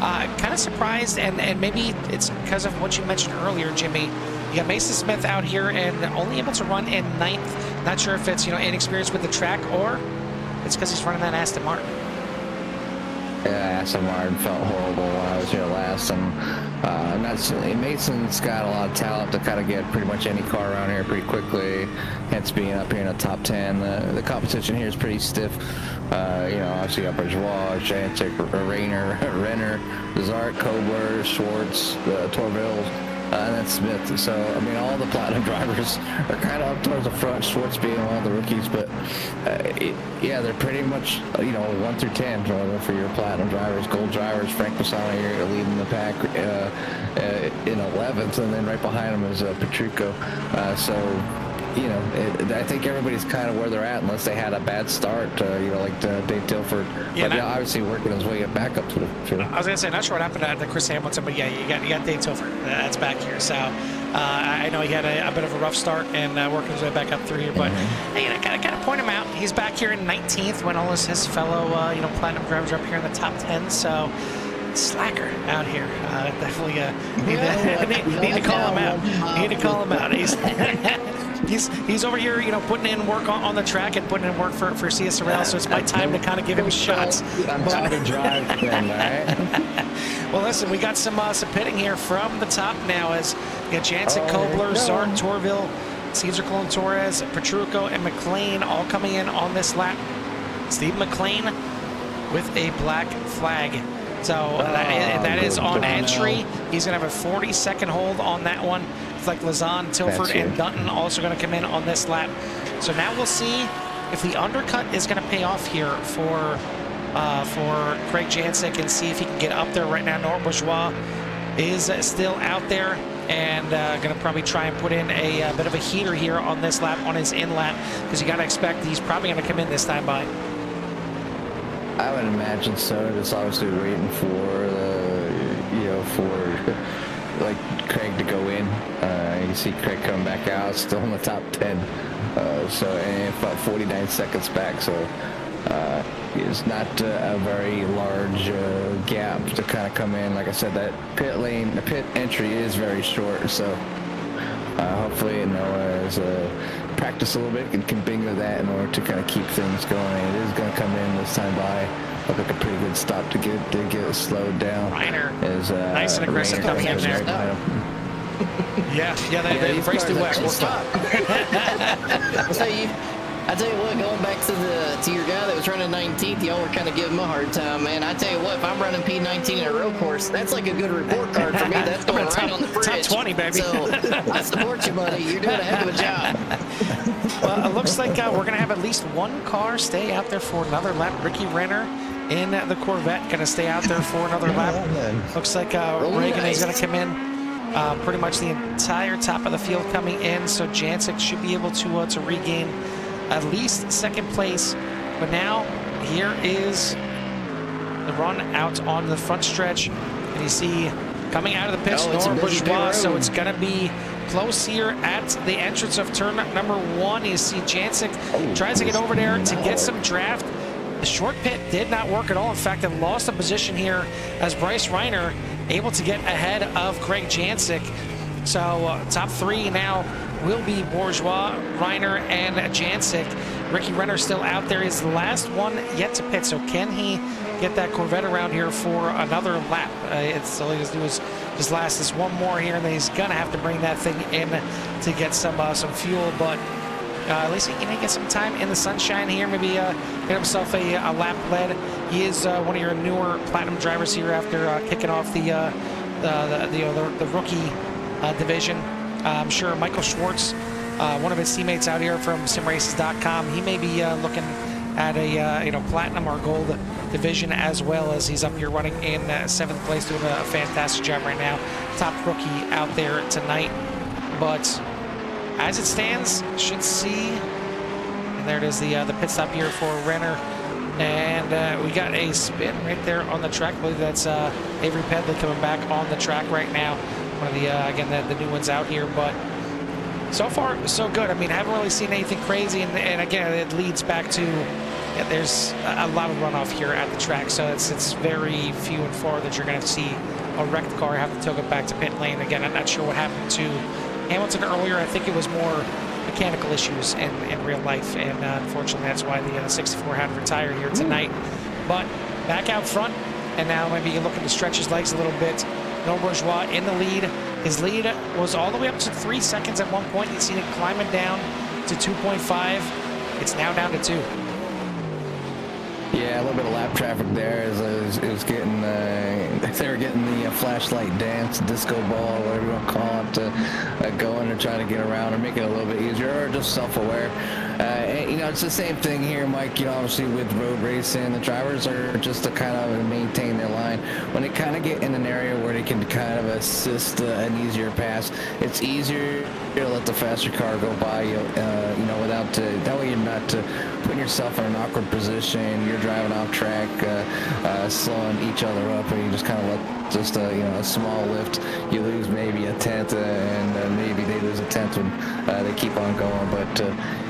Kind of surprised, and maybe it's because of what you mentioned earlier, Jimmy. You got Mason Smith out here and only able to run in 9th. Not sure if it's inexperienced with the track or it's because he's running that Aston Martin. Yeah, Aston Martin felt horrible when I was here last, and not silly. Mason's got a lot of talent to kind of get pretty much any car around here pretty quickly, hence being up here in the top 10. The competition here is pretty stiff. Obviously got Bourgeois, Jancic, Renner, Zart, Kobler, Schwartz, Torville, and then Smith. So, I mean, all the platinum drivers are kind of up towards the front, Schwartz being one of the rookies, but yeah, they're pretty much, 1 through 10 for your platinum drivers. Gold drivers, Frank Pisano here leading the pack in 11th, and then right behind him is Petrucco. I think everybody's kind of where they're at, unless they had a bad start, like Dave Tilford. Yeah, but obviously working his way back up to the field. I was going to say, not sure what happened to Chris Hamilton, but yeah, you got Dave Tilford. That's back here. So I know he had a bit of a rough start and working his way back up through here. But hey, I got to point him out. He's back here in 19th when all his fellow platinum drivers are up here in the top 10. So slacker out here. Definitely need to call him out. Need to call him out. He's over here, putting in work on the track and putting in work for CSRL, so it's my time to kind of give him shots. I'm trying to drive then, right? Well, listen, we got some pitting here from the top now as you got Jancic, Kobler, Zart, Torville, Cesar Clone Torres, Petrucco, and McLean all coming in on this lap. Steve McLean with a black flag. So that is on entry. He's going to have a 40-second hold on that one. It's like Lazan, Tilford, and Dutton also going to come in on this lap. So now we'll see if the undercut is going to pay off here for Craig Jancic, and see if he can get up there right now. Norbert Bourgeois is still out there and going to probably try and put in a bit of a heater here on this lap, on his in lap, because you got to expect he's probably going to come in this time by. I would imagine so. Just obviously waiting for like Craig to go in. You can see Craig coming back out, still in the top 10. And about 49 seconds back. So it's not a very large gap to kind of come in. Like I said, that the pit entry is very short. So hopefully Noah has practiced a little bit and can bingo that in order to kind of keep things going. It is going to come in this time by. Look like a pretty good stop to get it slowed down. Reiner is nice and aggressive coming in there. Yeah, they raced it well. I tell you what, going back to your guy that was running 19th, y'all were kind of giving him a hard time, man. I tell you what, if I'm running P19 in a road course, that's like a good report card for me. That's going right on the fridge. Top 20, baby. So I support you, buddy. You're doing a heck of a job. Well, it looks like we're going to have at least one car stay out there for another lap. Ricky Renner in the Corvette going to stay out there for another lap. Looks like Reagan is going to come in pretty much the entire top of the field coming in, so Jancic should be able to regain at least second place. But now here is the run out on the front stretch, and you see coming out of the pits, Nora Bourgeois, so it's going to be close here at the entrance of turn number 1. You see Jancic tries to get over there to get some draft. The short pit did not work at all. In fact, it lost a position here as Bryce Reiner able to get ahead of Craig Jancic. So top 3 now will be Bourgeois, Reiner, and Jancic. Ricky Renner still out there. Is the last one yet to pit. So can he get that Corvette around here for another lap? All he has to do is just last this one more here, and then he's gonna have to bring that thing in to get some fuel. But at least he can get some time in the sunshine here. Maybe get himself a lap lead. He is one of your newer platinum drivers here after kicking off the rookie division. I'm sure Michael Schwartz, one of his teammates out here from simraces.com, he may be looking at a platinum or gold division as well, as he's up here running in 7th place, doing a fantastic job right now. Top rookie out there tonight. But as it stands, should see, and there it is, the pit stop here for Renner. And we got a spin right there on the track. I believe that's Avery Pedley coming back on the track right now. One of the, again, the new ones out here. But so far, so good. I mean, I haven't really seen anything crazy. And again, it leads back to, there's a lot of runoff here at the track. So it's very few and far that you're going to see a wrecked car have to tow it back to pit lane. Again, I'm not sure what happened to Hamilton earlier. I think it was more mechanical issues in real life, and unfortunately that's why the 64 had to retire here tonight. But back out front, and now maybe looking to stretch his legs a little bit. No Bourgeois in the lead. His lead was all the way up to 3 seconds at one point. You've seen it climbing down to 2.5. It's now down to 2. Yeah, a little bit of lap traffic there as it was getting, they were getting the flashlight dance, disco ball, whatever you want to call it, going and trying to get around and make it a little bit easier, or just self-aware. It's the same thing here, Mike. Obviously with road racing, the drivers are just to kind of maintain their line. When they kind of get in an area where they can kind of assist an easier pass, it's easier to let the faster car go by you, without that way you're not putting yourself in an awkward position. You're driving off track, slowing each other up, and you just kind of let just a small lift. You lose maybe a tenth, and maybe they lose a tenth when they keep on going. But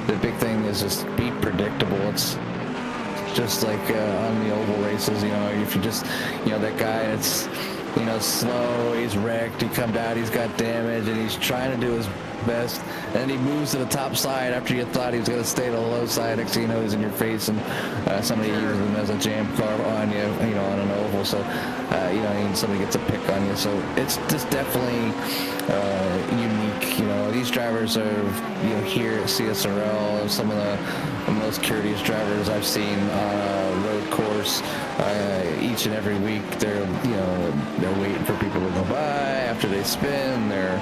the big thing is just be predictable. It's just like on the oval races, if you just, that guy that's, slow, he's wrecked, he comes out, he's got damage, and he's trying to do his best, and he moves to the top side after you thought he was going to stay to the low side. Next thing you know, he's in your face, and somebody uses him as a jam car on you, on an oval. So, somebody gets a pick on you. So it's just definitely unique. These drivers are, here at CSRL, some of the most courteous drivers I've seen on a road course. Each and every week, they're waiting for people to go by after they spin. They're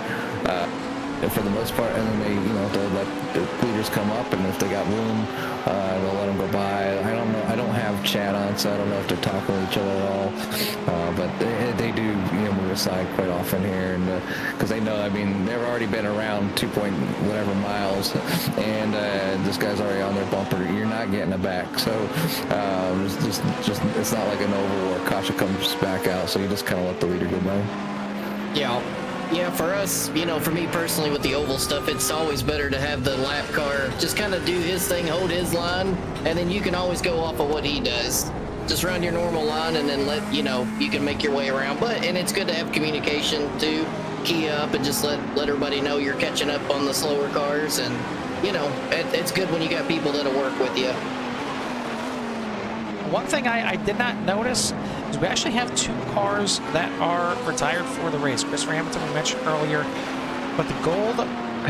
for the most part, and then they'll let the leaders come up, and if they got room, they'll let them go by. I don't know. I don't have chat on, so I don't know if they're talking with each other at all. But they do move aside quite often here, and because they know, they've already been around 2 point whatever miles, and this guy's already on their bumper. You're not getting it back, so just it's not like an oval where Kasha comes back out, so you just kind of let the leader go by. Yeah, for us, for me personally with the oval stuff, it's always better to have the lap car just kind of do his thing, hold his line, and then you can always go off of what he does. Just run your normal line, and then you can make your way around. And it's good to have communication too. Key up and just let everybody know you're catching up on the slower cars, and it's good when you got people that'll work with you. One thing I did not notice is we actually have 2 cars that are retired for the race. Christopher Hamilton, we mentioned earlier, but the gold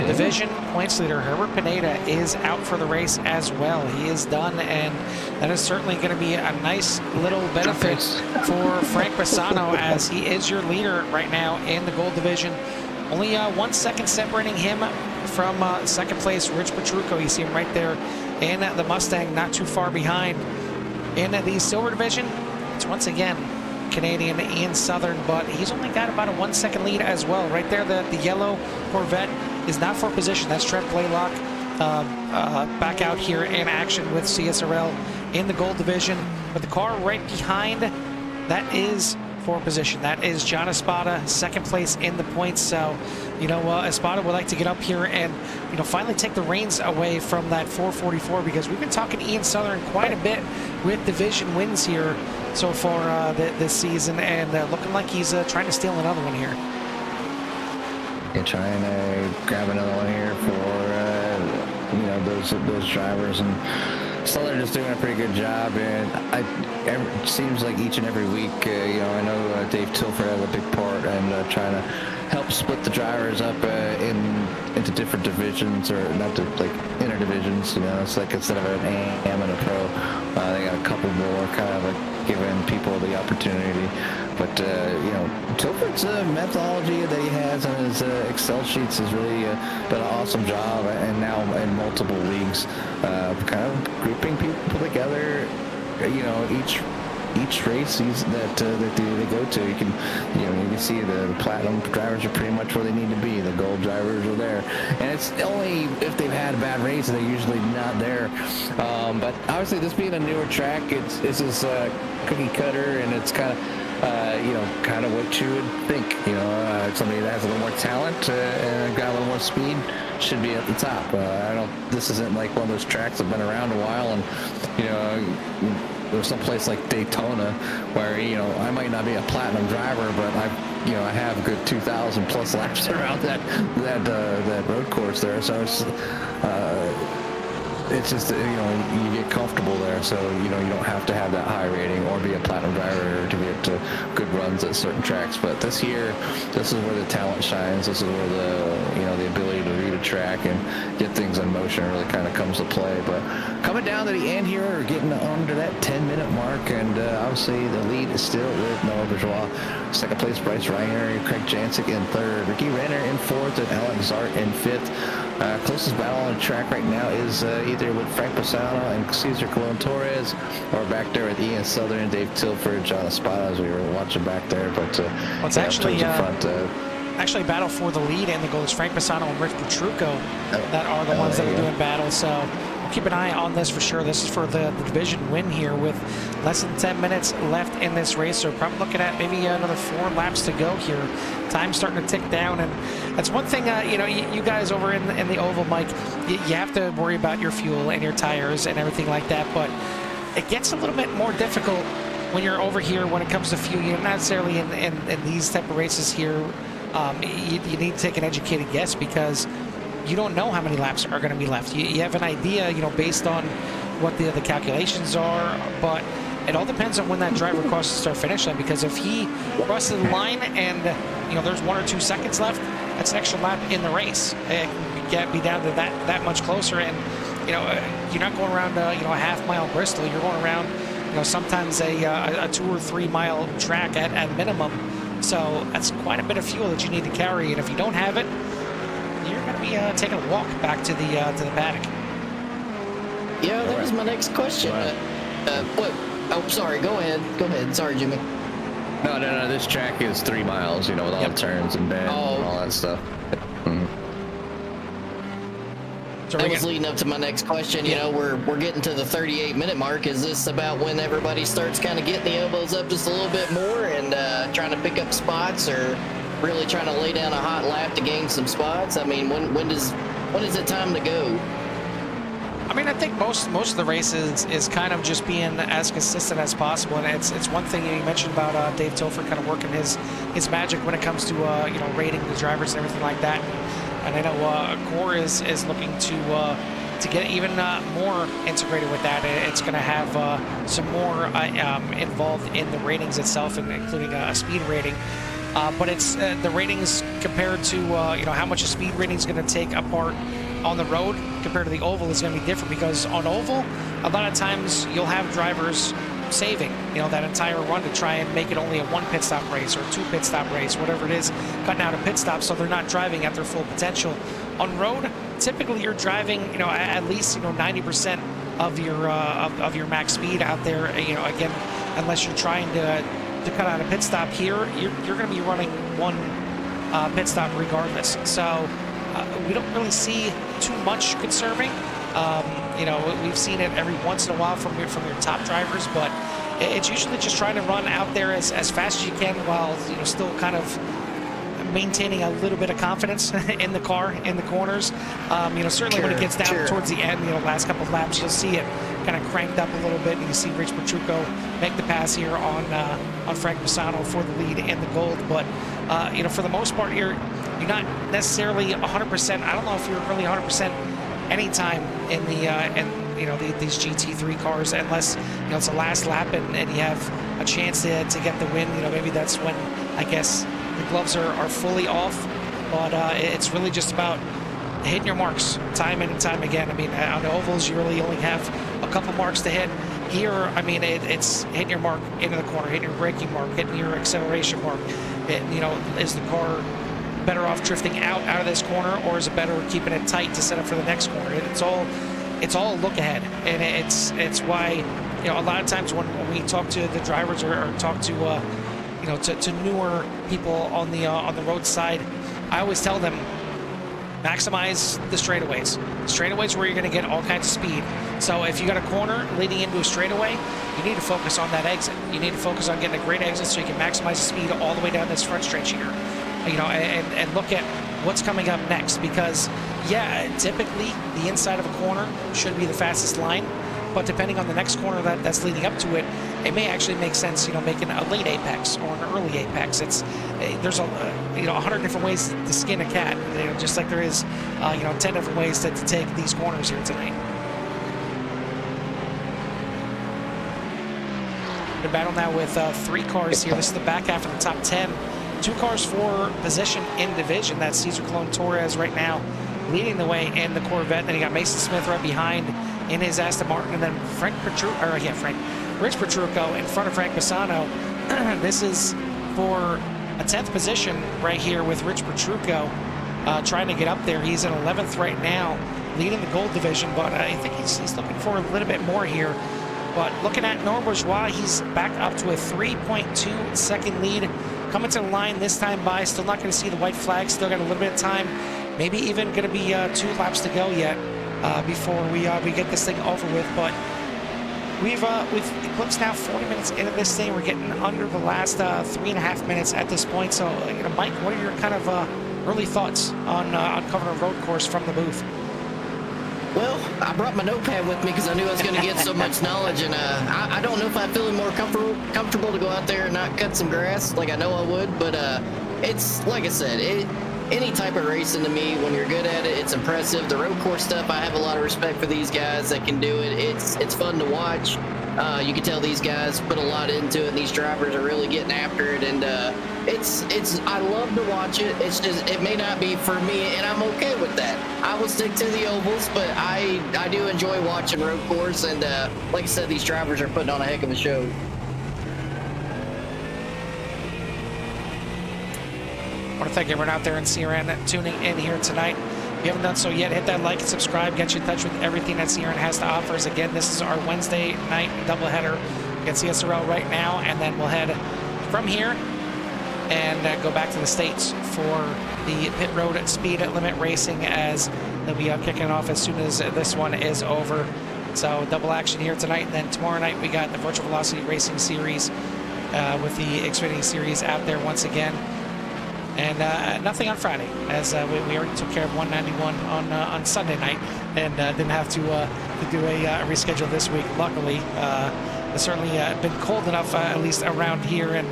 division points leader, Herbert Pineda, is out for the race as well. He is done, and that is certainly going to be a nice little benefit for Frank Bassano, as he is your leader right now in the gold division. Only 1 second separating him from second place, Rich Petrucco. You see him right there in the Mustang, not too far behind. In the silver division, it's once again Canadian Ian Southern, but he's only got about a 1 second lead as well. Right there, the yellow Corvette is not for position. That's Trent Blaylock back out here in action with CSRL in the gold division. But the car right behind, that is for position. That is John Espada, second place in the points. So, you know, Espada would like to get up here and, you know, finally take the reins away from that 444, because we've been talking Ian Southern quite a bit with division wins here so far this season, and looking like he's trying to steal another one here. Yeah, trying to grab another one here for, you know, those drivers, and Southern is doing a pretty good job, and it seems like each and every week, you know, I know Dave Tilford has a big part and trying to help split the drivers up into different divisions, or not to, like, inner divisions. You know, it's like instead of an AM and a pro, they got a couple more, kind of like giving people the opportunity. But you know, Tilford's methodology that he has on his Excel sheets has really done an awesome job, and now in multiple leagues, kind of grouping people together. You know, each race that they go to, you can see the platinum drivers are pretty much where they need to be. The gold drivers are there, and it's only if they've had a bad race they're usually not there. But obviously, this being a newer track, this is cookie cutter, and it's kind of you know, kind of what you would think. You know, somebody that has a little more talent and got a little more speed should be at the top. This isn't like one of those tracks that have been around a while, and you know, there's some place like Daytona where, you know, I might not be a platinum driver, but I have a good 2,000 plus laps around that road course there. So it's just, you know, you get comfortable there, so, you know, you don't have to have that high rating or be a platinum driver to get good runs at certain tracks. But this year, this is where the talent shines. This is where the ability to read a track and get things in motion really kind of comes to play. But coming down to the end here, we're getting under that 10-minute mark, and obviously the lead is still with Noah Bourgeois. Second place, Bryce Reiner, Craig Jancic in third, Ricky Renner in fourth, and Alex Zart in fifth. Closest battle on the track right now is either with Frank Posano and Cesar Colon Torres, or back there with Ian Southern and Dave Tilford, John Espada, as we were watching back there. But well, it's actually actually battle for the lead and the goal is Frank Posano and Rick Petrucco that are the ones that are doing battle. So we'll keep an eye on this for sure. This is for the division win here with less than 10 minutes left in this race. So probably looking at maybe another 4 laps to go here. Time's starting to tick down, and that's one thing, you know, you guys over in the oval, Mike, you have to worry about your fuel and your tires and everything like that, but it gets a little bit more difficult when you're over here when it comes to fuel. You're not necessarily in these type of races here. You need to take an educated guess, because you don't know how many laps are going to be left. You have an idea, you know, based on what the calculations are, but it all depends on when that driver crosses the start-finish line, because if he crosses the line and, you know, there's 1 or 2 seconds left, that's an extra lap in the race. It can be down to that much closer, and, you know, you're not going around, you know, a half-mile Bristol. You're going around, you know, sometimes a 2 or 3 mile track at minimum. So that's quite a bit of fuel that you need to carry, and if you don't have it, you're going to be taking a walk back to the paddock. Yeah, that was my next question. What? Oh, sorry. Go ahead. Sorry, Jimmy. No. This track is 3 miles, you know, with all the turns and bends and all that stuff. So that was leading up to my next question. You know, we're getting to the 38-minute mark. Is this about when everybody starts kind of getting the elbows up just a little bit more and trying to pick up spots, or really trying to lay down a hot lap to gain some spots? I mean, when is it time to go? I mean, I think most of the races is kind of just being as consistent as possible, and it's one thing you mentioned about Dave Tilford kind of working his magic when it comes to you know, rating the drivers and everything like that. And I know Core is looking to get even more integrated with that. It's going to have some more involved in the ratings itself, and including a speed rating. But it's the ratings compared to you know, how much a speed rating is going to take apart on the road compared to the oval is going to be different, because on oval, a lot of times you'll have drivers saving, you know, that entire run to try and make it only a 1 pit stop race or 2 pit stop race, whatever it is, cutting out a pit stop, so they're not driving at their full potential. On road, typically you're driving, you know, at least, you know, 90% of your max speed out there, you know, again, unless you're trying to to cut out a pit stop here, you're going to be running one pit stop regardless. So we don't really see too much conserving. You know, we've seen it every once in a while from your top drivers, but it's usually just trying to run out there as fast as you can while, you know, still kind of maintaining a little bit of confidence in the car, in the corners. You know, certainly when it gets down towards the end, you know, last couple of laps, you'll see it kind of cranked up a little bit. And you see Rich Petrucco make the pass here on Frank Pisano for the lead and the gold. But, you know, for the most part, you're not necessarily 100%. I don't know if you're really 100% anytime in the you know, these GT3 cars, unless, you know, it's the last lap and you have a chance to get the win. You know, maybe that's when, I guess, the gloves are fully off. But it's really just about hitting your marks time in and time again. I mean, on the ovals, you really only have a couple marks to hit. Here, I mean, it's hitting your mark into the corner, hitting your braking mark, hitting your acceleration mark. You know, is the car better off drifting out of this corner, or is it better keeping it tight to set up for the next corner? It's all a look ahead, and it's why, you know, a lot of times when we talk to the drivers or talk to you know, to newer people on the roadside, I always tell them, maximize the straightaways. Straightaways where you're going to get all kinds of speed. So if you got a corner leading into a straightaway, you need to focus on that exit. You need to focus on getting a great exit so you can maximize the speed all the way down this front stretch here. You know, and look at what's coming up next, because yeah, typically the inside of a corner should be the fastest line, but depending on the next corner that's leading up to it, it may actually make sense, you know, making a late apex or an early apex. There's you know, 100 different ways to skin a cat, you know, just like there is you know, 10 different ways to take these corners here tonight. The battle now with 3 cars here. This is the back half of the top 10. 2 cars for position in division. That's Cesar Colon Torres right now leading the way in the Corvette. Then you got Mason Smith right behind in his Aston Martin, and then Rich Petrucco in front of Frank Pisano. This is for a 10th position right here with Rich Petrucco trying to get up there. He's in 11th right now, leading the gold division, but I think he's looking for a little bit more here. But looking at Norbert Bourgeois, he's back up to a 3.2 second lead. Coming to the line this time by, still not going to see the white flag, still got a little bit of time. Maybe even going to be 2 laps to go yet before we get this thing over with. But we've eclipsed now 40 minutes into this thing. We're getting under the last 3.5 minutes at this point. So, you know, Mike, what are your kind of early thoughts on covering a road course from the booth? Well, I brought my notepad with me because I knew I was going to get so much knowledge, and I don't know if I'm feeling more comfortable to go out there and not cut some grass like I know I would, but it's, like I said, any type of racing to me, when you're good at it, it's impressive. The road course stuff, I have a lot of respect for these guys that can do it. It's fun to watch. You can tell these guys put a lot into it, and these drivers are really getting after it, and I love to watch it. It's just, it may not be for me, and I'm okay with that. I will stick to the ovals, but I do enjoy watching road course, and like I said, these drivers are putting on a heck of a show. I want to thank everyone out there in CRN tuning in here tonight. If you haven't done so yet, hit that like and subscribe. Get you in touch with everything that CRN has to offer. Again, this is our Wednesday night doubleheader against CSRL right now, and then we'll head from here and go back to the States for the pit road speed limit racing, as they'll be kicking off as soon as this one is over. So double action here tonight, and then tomorrow night we got the Virtual Velocity Racing Series with the Xfinity Series out there once again. And nothing on Friday, as we already took care of 191 on Sunday night, and didn't have to do a reschedule this week. Luckily, it's certainly been cold enough, at least around here, and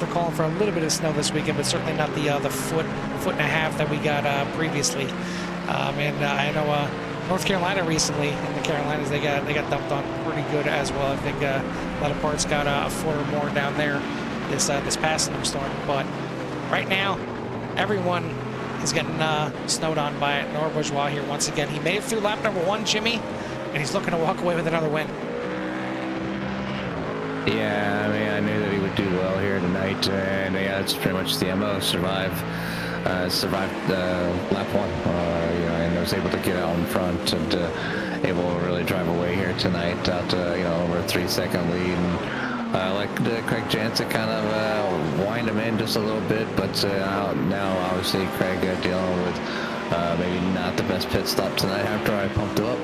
we're calling for a little bit of snow this weekend, but certainly not the foot and a half that we got previously. And I know North Carolina recently, in the Carolinas, they got dumped on pretty good as well. I think a lot of parts got a foot or more down there this past snowstorm, but right now, everyone is getting snowed on by Norbert Bourgeois here once again. He made it through lap number 1, Jimmy, and he's looking to walk away with another win. Yeah, I mean, I knew that he would do well here tonight, and yeah, that's pretty much the MO. Survived lap 1, you know, and was able to get out in front and able to really drive away here tonight, out to, you know, over a 3-second lead. And Like Craig Jansen kind of wind him in just a little bit, but now obviously Craig dealing with maybe not the best pit stop tonight after I pumped him up,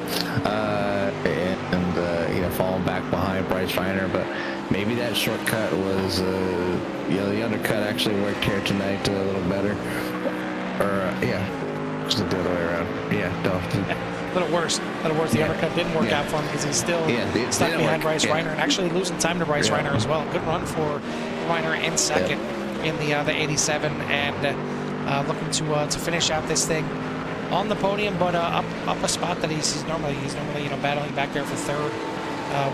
and you know, falling back behind Bryce Reiner. But maybe that shortcut was, you know, the undercut actually worked here tonight a little better, or yeah, just the other way around. Yeah, no. A little worse. The uppercut didn't work out for him because he's still stuck behind Bryce Reiner and actually losing time to Bryce Reiner as well. Good run for Reiner in second in the 87, and looking to finish out this thing on the podium, but up a spot that he's normally you know, battling back there for third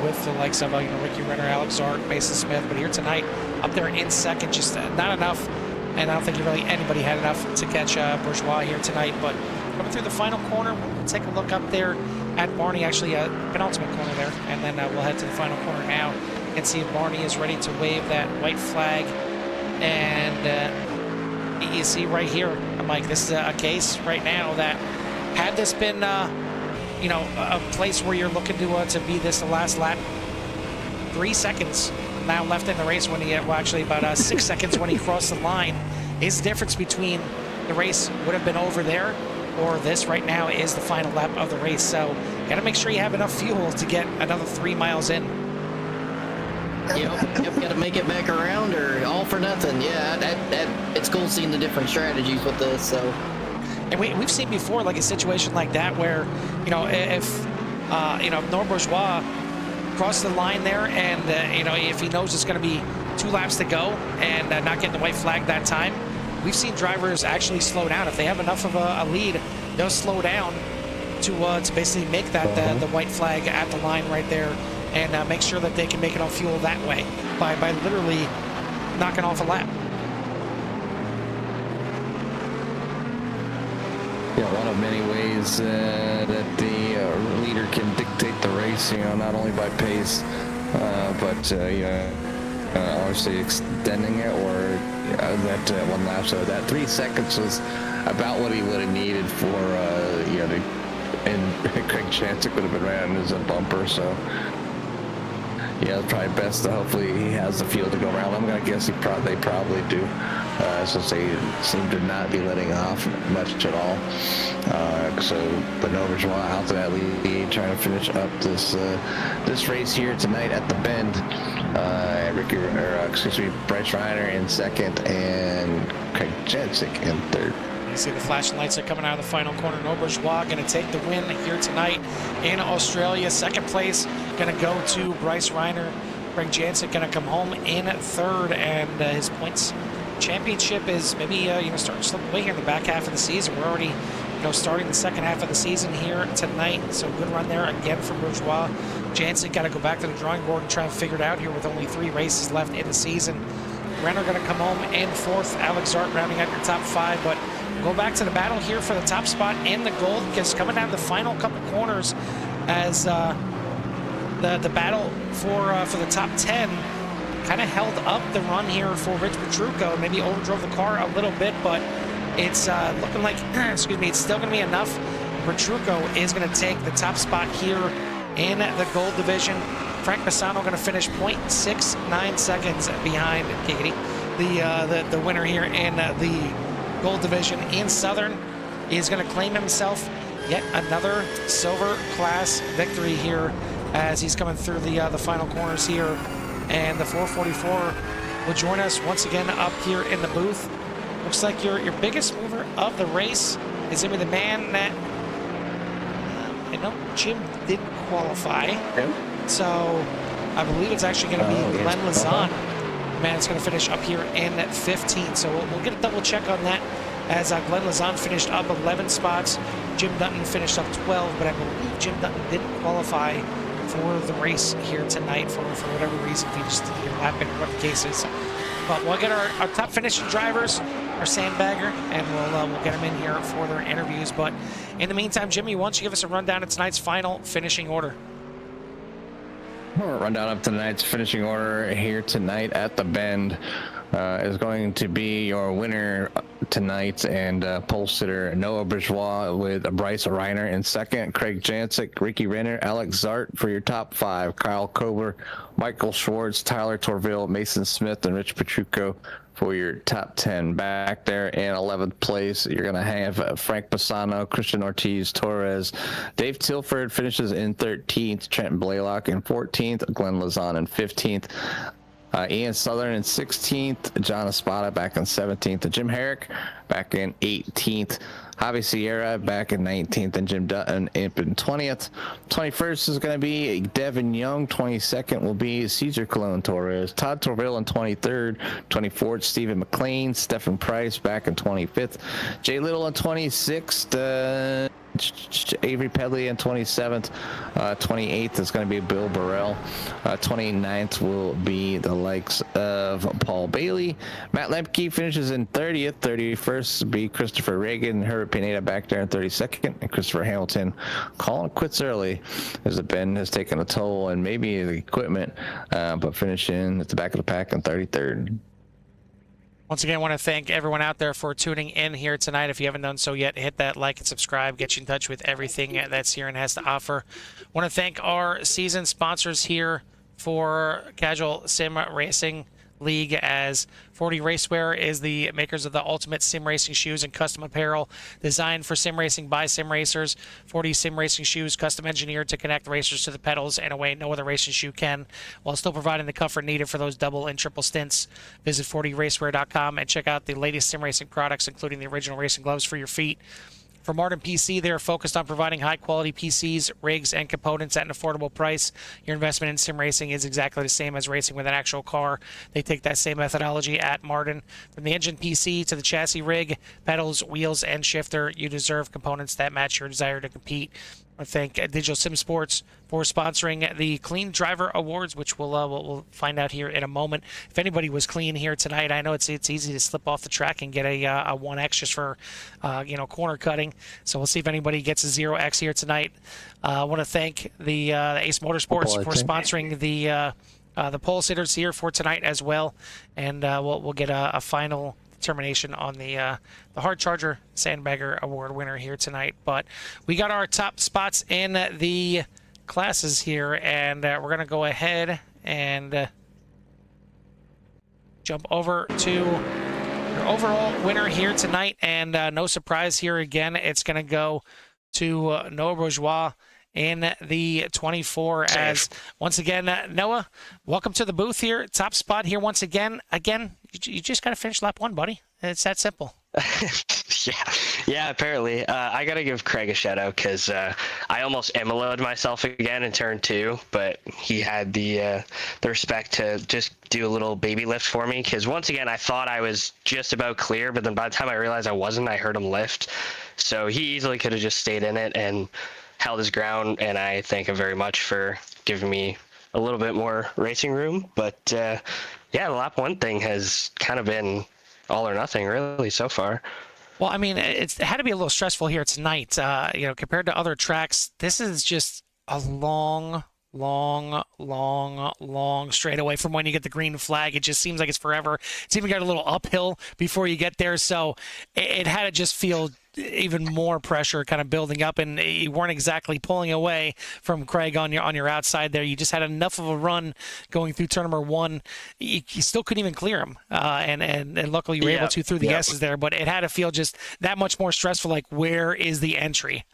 with the likes of you know, Ricky Renner, Alex Zart, Mason Smith. But here tonight, up there in second, just not enough. And I don't think really anybody had enough to catch Bourgeois here tonight. But coming through the final corner, we'll take a look up there at Barney, actually penultimate corner there, and then we'll head to the final corner now and see if Barney is ready to wave that white flag. And you see right here, Mike, this is a case right now that had this been you know, a place where you're looking to be this the last lap, 3 seconds now left in the race when he well, actually about 6 seconds when he crossed the line. His difference between the race would have been over there or this right now is the final lap of the race. So got to make sure you have enough fuel to get another 3 miles in. Yep, got to make it back around or all for nothing. Yeah, it's cool seeing the different strategies with this. So, and we've seen before like a situation like that where, you know, if you know, Nor Bourgeois cross the line there, and you know, if he knows it's going to be 2 laps to go and not getting the white flag that time, we've seen drivers actually slow down. If they have enough of a lead, they'll slow down to basically make that the white flag at the line right there, and make sure that they can make enough fuel that way by literally knocking off a lap. Yeah, one of many ways that the leader can dictate the race, you know, not only by pace, but you know, obviously extending it, or that 1 lap. So that 3 seconds was about what he would have needed for, you know, and Craig Chancic would have been right on his bumper. So yeah, it's probably best to hopefully he has the field to go around. I'm gonna guess they probably do, since they seem to not be letting off much at all. So the Bourgeois out to that lead, trying to finish up this race here tonight at the Bend. Bryce Reiner in second and Craig Chancic in third. You see the flashing lights are coming out of the final corner. No Bourgeois going to take the win here tonight in Australia. Second place going to go to Bryce Reiner. Craig Jansen going to come home in third, and his points championship is maybe you know, starting to slip away here in the back half of the season. We're already, you know, starting the second half of the season here tonight. So good run there again from Bourgeois. Jansen got to go back to the drawing board and try and figure it out here with only 3 races left in the season. Renner going to come home in fourth. Alex Zart rounding out your top 5, but go back to the battle here for the top spot in the gold, because coming down the final couple corners as the battle for the top 10 kind of held up the run here for Rich Petrucco. Maybe overdrove the car a little bit, but it's looking like, excuse me, it's still going to be enough. Petrucco is going to take the top spot here in the gold division. Frank Bassano going to finish 0.69 seconds behind Katie, the winner here in the gold division. Ian Southern is going to claim himself yet another silver class victory here as he's coming through the final corners here, and the 444 will join us once again up here in the booth. Looks like your biggest mover of the race is going to be the man that I know Jim didn't qualify, so I believe it's actually going to be Glenn Lazan. Man, it's going to finish up here in 15. So we'll get a double check on that as Glenn Lazan finished up 11 spots. Jim Dutton finished up 12, but I believe Jim Dutton didn't qualify for the race here tonight for whatever reason. He just didn't lap in, what the case is. But we'll get our top finishing drivers, our sandbagger, and we'll get them in here for their interviews. But in the meantime, Jimmy, why don't you give us a rundown of tonight's final finishing order? Rundown of tonight's finishing order here tonight at the Bend is going to be your winner tonight, and pole sitter Noah Bourgeois with Bryce Reiner in second, Craig Jancic, Ricky Renner, Alex Zart for your top 5, Kyle Kober, Michael Schwartz, Tyler Torville, Mason Smith, and Rich Petrucco for your top 10. Back there in 11th place, you're going to have Frank Bassano, Christian Ortiz, Torres. Dave Tilford finishes in 13th, Trent Blaylock in 14th, Glenn Lazon in 15th. Ian Southern in 16th, John Espada back in 17th, and Jim Herrick back in 18th. Javi Sierra back in 19th, and Jim Dutton in 20th. 21st is going to be Devin Young. 22nd will be Cesar Colon Torres. Todd Torville in 23rd. 24th, Stephen McLean. Stephen Price back in 25th. Jay Little in 26th. Avery Pedley in 27th. 28th is going to be Bill Burrell. 29th will be the likes of Paul Bailey. Matt Lemke finishes in 30th. 31st will be Christopher Reagan. Herbert Pineda back there in 32nd. And Christopher Hamilton calling quits early as the bend has taken a toll and maybe the equipment, but finishing at the back of the pack in 33rd. Once again, I want to thank everyone out there for tuning in here tonight. If you haven't done so yet, hit that like and subscribe. Get you in touch with everything that Siren has to offer. I want to thank our season sponsors here for Casual Sim Racing League, as 4D Racewear is the makers of the ultimate sim racing shoes and custom apparel designed for sim racing by sim racers. 4D sim racing shoes custom engineered to connect racers to the pedals in a way no other racing shoe can, while still providing the comfort needed for those double and triple stints. Visit 4dracewear.com and check out the latest sim racing products, including the original racing gloves for your feet. For Martin PC, they are focused on providing high-quality PCs, rigs, and components at an affordable price. Your investment in sim racing is exactly the same as racing with an actual car. They take that same methodology at Martin. From the engine PC to the chassis rig, pedals, wheels, and shifter, you deserve components that match your desire to compete. I thank Digital Sim Sports for sponsoring the Clean Driver Awards, which we'll find out here in a moment. If anybody was clean here tonight, I know it's easy to slip off the track and get a 1X just for corner cutting. So we'll see if anybody gets a 0X here tonight. I want to thank the Ace Motorsports for sponsoring the pole sitters here for tonight as well, and we'll get a final determination on the Hard Charger Sandbagger Award winner here tonight. But we got our top spots in the classes here, and we're going to go ahead and jump over to your overall winner here tonight. And no surprise here again, it's going to go to Noah Bourgeois in the 24. As once again, Noah, welcome to the booth here. Top spot here once again. You just got to finish lap 1, buddy. It's that simple. Yeah, apparently. I got to give Craig a shout out because I almost Emilo'd myself again in turn 2, but he had the respect to just do a little baby lift for me, because once again, I thought I was just about clear, but then by the time I realized I wasn't, I heard him lift. So he easily could have just stayed in it and held his ground, and I thank him very much for giving me a little bit more racing room. But yeah, the lap 1 thing has kind of been all or nothing really so far. Well, I mean, it had to be a little stressful here tonight. Compared to other tracks, this is just a long straightaway from when you get the green flag. It just seems like it's forever. It's even got a little uphill before you get there, so it had to just feel even more pressure kind of building up, and you weren't exactly pulling away from Craig on your outside there. You just had enough of a run going through turn number 1. You still couldn't even clear him, and luckily you were able to through the S's there, but it had to feel just that much more stressful, like where is the entry?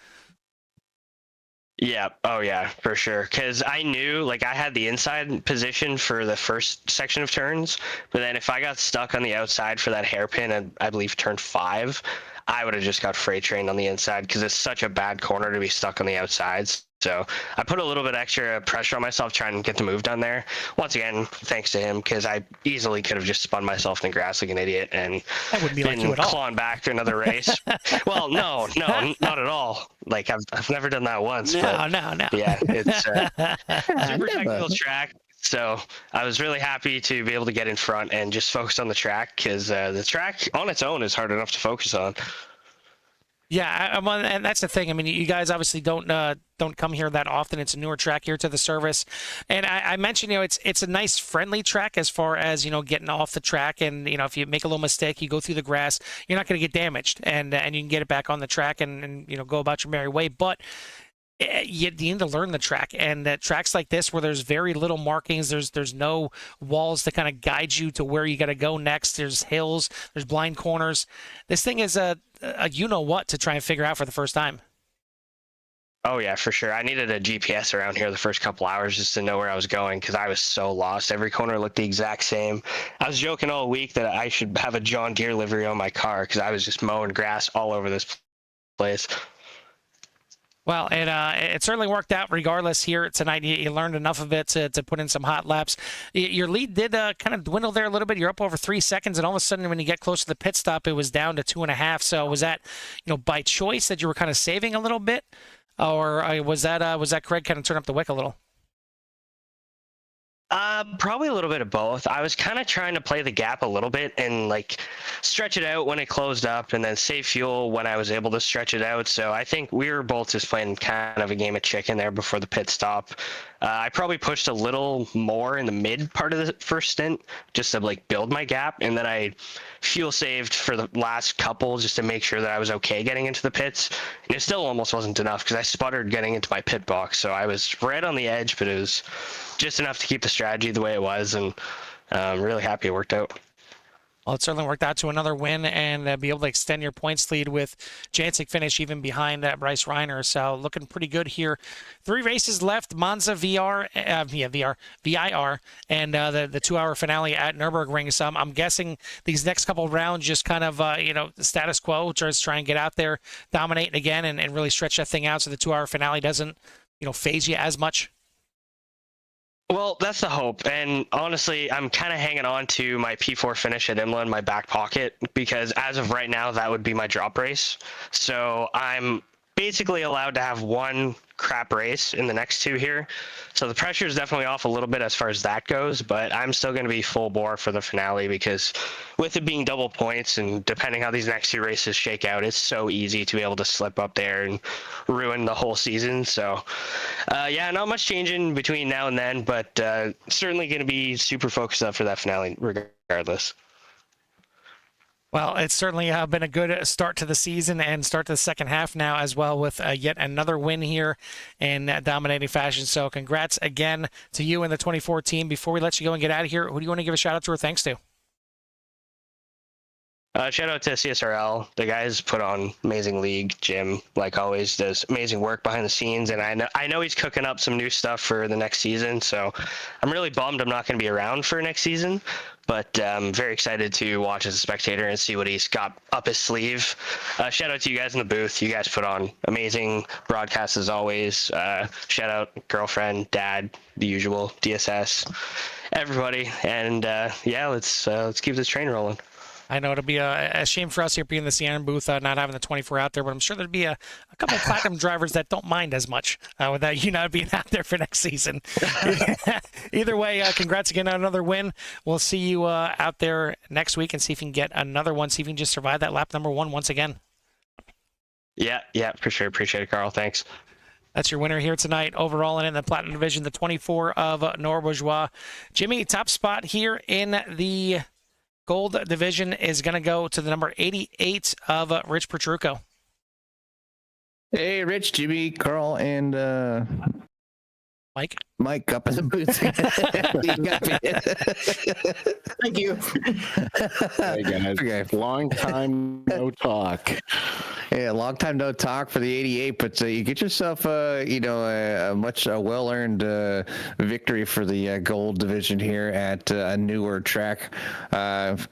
Yeah. Oh, yeah, for sure. Because I knew, like, I had the inside position for the first section of turns, but then if I got stuck on the outside for that hairpin at, I believe, turn 5, I would have just got freight trained on the inside, because it's such a bad corner to be stuck on the outsides. So I put a little bit extra pressure on myself trying to get the move done there. Once again, thanks to him, because I easily could have just spun myself in the grass like an idiot and been clawing back to another race. Well, no, not at all. Like, I've never done that once. No. Yeah, it's a super technical track. So I was really happy to be able to get in front and just focus on the track, because the track on its own is hard enough to focus on. Yeah, and that's the thing. I mean, you guys obviously don't come here that often. It's a newer track here to the service, and I mentioned, it's a nice friendly track as far as getting off the track, and if you make a little mistake, you go through the grass, you're not going to get damaged, and you can get it back on the track and go about your merry way. But you need to learn the track, and tracks like this where there's very little markings, there's no walls to kind of guide you to where you got to go next. There's hills, there's blind corners. This thing is a what to try and figure out for the first time. Oh yeah, for sure. I needed a GPS around here the first couple hours just to know where I was going because I was so lost. Every corner looked the exact same. I was joking all week that I should have a John Deere livery on my car because I was just mowing grass all over this place. Well, it certainly worked out regardless here tonight. You learned enough of it to put in some hot laps. Your lead did kind of dwindle there a little bit. You're up over 3 seconds, and all of a sudden when you get close to the pit stop, it was down to 2.5. So was that by choice that you were kind of saving a little bit? Or was that Craig kind of turn up the wick a little? Probably a little bit of both. I was kind of trying to play the gap a little bit and stretch it out when it closed up and then save fuel when I was able to stretch it out. So I think we were both just playing kind of a game of chicken there before the pit stop. I probably pushed a little more in the mid part of the first stint just to build my gap. And then I fuel saved for the last couple just to make sure that I was okay getting into the pits. And it still almost wasn't enough because I sputtered getting into my pit box. So I was right on the edge, but it was just enough to keep the strategy the way it was, and I'm really happy it worked out. Well, it certainly worked out to another win and be able to extend your points lead with Jancic finish even behind Bryce Reiner. So looking pretty good here. 3 races left: Monza VIR, and the 2-hour finale at Nürburgring. So I'm guessing these next couple rounds just kind of the status quo, just try and get out there, dominate again, and really stretch that thing out so the 2-hour finale doesn't phase you as much. Well, that's the hope. And honestly, I'm kind of hanging on to my P4 finish at Imola in my back pocket because as of right now, that would be my drop race. So I'm basically allowed to have one crap race in the next 2 here. So the pressure is definitely off a little bit as far as that goes, but I'm still going to be full bore for the finale because with it being double points and depending how these next 2 races shake out, it's so easy to be able to slip up there and ruin the whole season. So yeah, not much changing between now and then, but certainly going to be super focused up for that finale regardless. Well, it's certainly been a good start to the season and start to the second half now as well with yet another win here in dominating fashion. So congrats again to you and the 24 team. Before we let you go and get out of here, who do you want to give a shout out to or thanks to? Shout out to CSRL. The guys put on amazing league. Jim, like always, does amazing work behind the scenes, and I know he's cooking up some new stuff for the next season. So I'm really bummed I'm not going to be around for next season, but I'm very excited to watch as a spectator and see what he's got up his sleeve. Shout out to you guys in the booth. You guys put on amazing broadcasts as always. Shout out girlfriend, dad, the usual, DSS, everybody, and yeah, let's keep this train rolling. I know it'll be a shame for us here being in the Sienna booth, not having the 24 out there, but I'm sure there'd be a couple of platinum drivers that don't mind as much without you not being out there for next season. Either way, congrats again on another win. We'll see you out there next week and see if you can get another one, see if you can just survive that lap number 1 once again. Yeah, for sure. Appreciate it, Carl. Thanks. That's your winner here tonight overall and in the Platinum Division, the 24 of Norbourgeois. Jimmy, top spot here in the Gold Division is going to go to the number 88 of Rich Petrucco. Hey, Rich, Jimmy, Carl, and Mike up in the booth. Thank you. Hey guys, Okay. Long time no talk. Yeah, long time no talk for the 88, but you get yourself, a much well-earned victory for the gold division here at a newer track.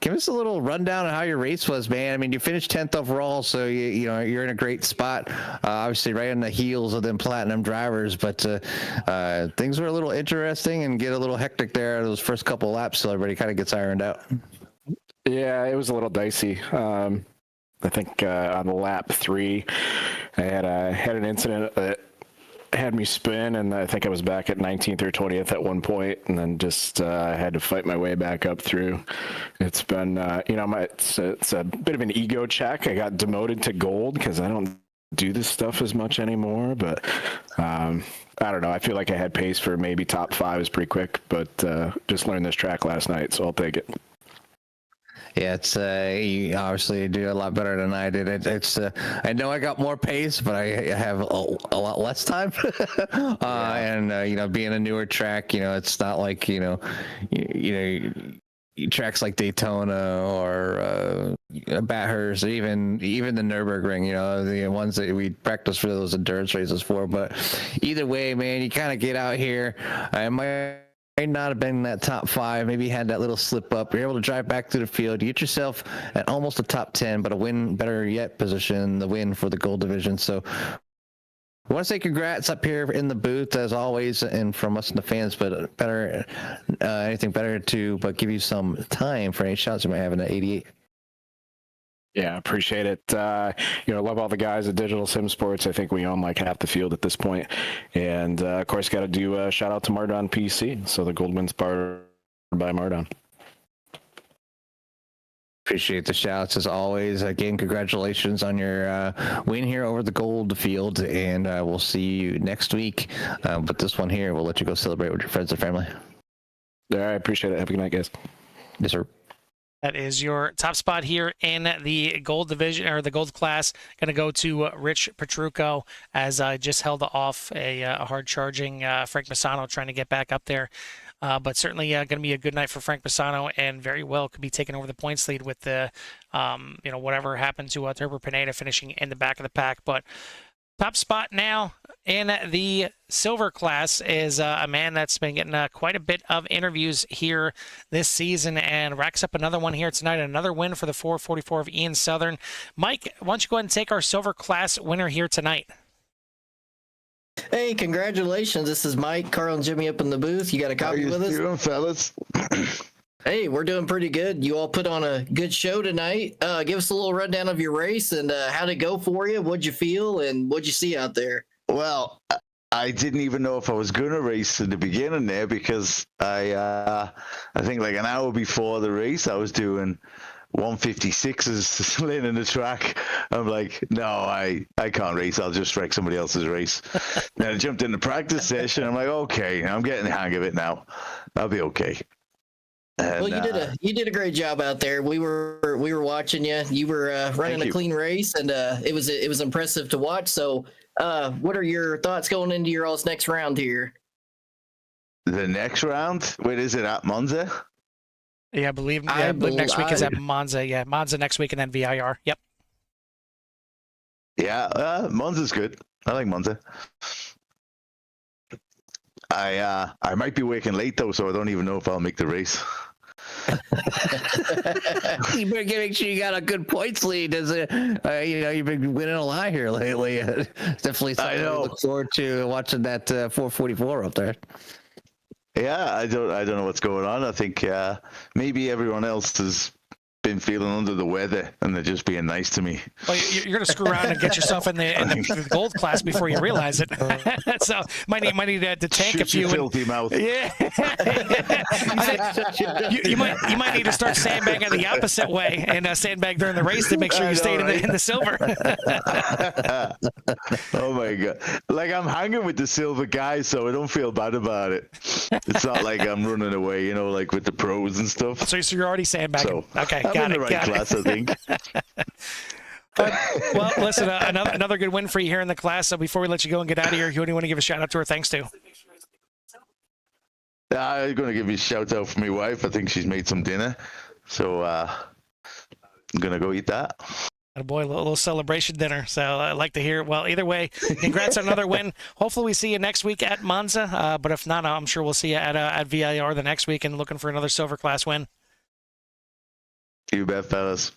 Give us a little rundown on how your race was, man. I mean, you finished 10th overall, so you're in a great spot. Obviously, right on the heels of them platinum drivers, but things were a little interesting and get a little hectic there those first couple laps, so everybody kind of gets ironed out. Yeah, it was a little dicey. I think on lap 3, I had an incident that had me spin, and I think I was back at 19th or 20th at one point, and then just had to fight my way back up through. It's been, it's a bit of an ego check. I got demoted to gold because I don't do this stuff as much anymore, but I don't know. I feel like I had pace for maybe top 5 is pretty quick, but just learned this track last night, so I'll take it. Yeah, it's you obviously do a lot better than I did. It's I know I got more pace, but I have a lot less time. And being a newer track, it's not like tracks like Daytona or Bathurst, or even the Nürburgring, the ones that we practice for those endurance races for. But either way, man, you kind of get out here. I might not have been in that top 5, maybe had that little slip up. You're able to drive back through the field, you get yourself at almost a top 10, but a win, better yet, position the win for the gold division. So I want to say congrats up here in the booth as always, and from us and the fans, but better, anything better to, but give you some time for any shots you might have in the 88. Yeah, appreciate it. Love all the guys at Digital Sim Sports. I think we own like half the field at this point. And of course, got to do a shout out to Mardon PC. So the gold win's powered by Mardon. Appreciate the shouts as always. Again, congratulations on your win here over the gold field, and we'll see you next week. But this one here, we'll let you go celebrate with your friends and family. All right, appreciate it. Have a good night, guys. Yes, sir. That is your top spot here in the gold division, or the gold class. Going to go to Rich Petrucco, as I just held off a hard-charging Frank Misano trying to get back up there. But certainly going to be a good night for Frank Misano, and very well could be taking over the points lead with the, whatever happened to Turbo Pineda finishing in the back of the pack. But top spot now in the silver class is a man that's been getting quite a bit of interviews here this season, and racks up another one here tonight. Another win for the 444 of Ian Southern. Mike, why don't you go ahead and take our silver class winner here tonight? Hey, congratulations. This is Mike, Carl, and Jimmy up in the booth. You got a copy with us? How you doing, fellas? Hey, we're doing pretty good. You all put on a good show tonight. Give us a little rundown of your race and how'd it go for you? What'd you feel and what'd you see out there? Well, I didn't even know if I was going to race in the beginning there, because I think like an hour before the race, I was doing 156s laying in the track. I'm like, no, I can't race. I'll just wreck somebody else's race. Then I jumped in the practice session. I'm like, okay, I'm getting the hang of it now. I'll be okay. And, well, you did a great job out there. We were watching you. You were running a clean race, and it was impressive to watch. So, what are your thoughts going into your all's next round here? The next round? Wait, is it at Monza? Yeah, I believe next week is at Monza. Yeah, Monza next week, and then VIR. Yep. Yeah, Monza's good. I like Monza. I might be waking late though, so I don't even know if I'll make the race. You better make sure you got a good points lead. As you've been winning a lot here lately. Definitely something to look forward to watching that 444 up there. Yeah, I don't know what's going on. I think maybe everyone else has been feeling under the weather and they're just being nice to me. Well, you're going to screw around and get yourself in the gold class before you realize it. So might need to tank a few. Filthy mouth. Yeah. you might need to start sandbagging the opposite way and sandbag during the race to make sure you stay in the silver. Oh my god! Like I'm hanging with the silver guys, so I don't feel bad about it. It's not like I'm running away, like with the pros and stuff. So you're already sandbagging. So, okay. I'm in the right class, I think. Well, listen, another good win for you here in the class. So before we let you go and get out of here, who do you want to give a shout out to or thanks to? I'm going to give you a shout out for my wife. I think she's made some dinner. So I'm going to go eat that. Boy, a little celebration dinner. So I like to hear it. Well, either way, congrats on another win. Hopefully we see you next week at Monza. But if not, I'm sure we'll see you at VIR the next week and looking for another silver class win. You bet, fellas.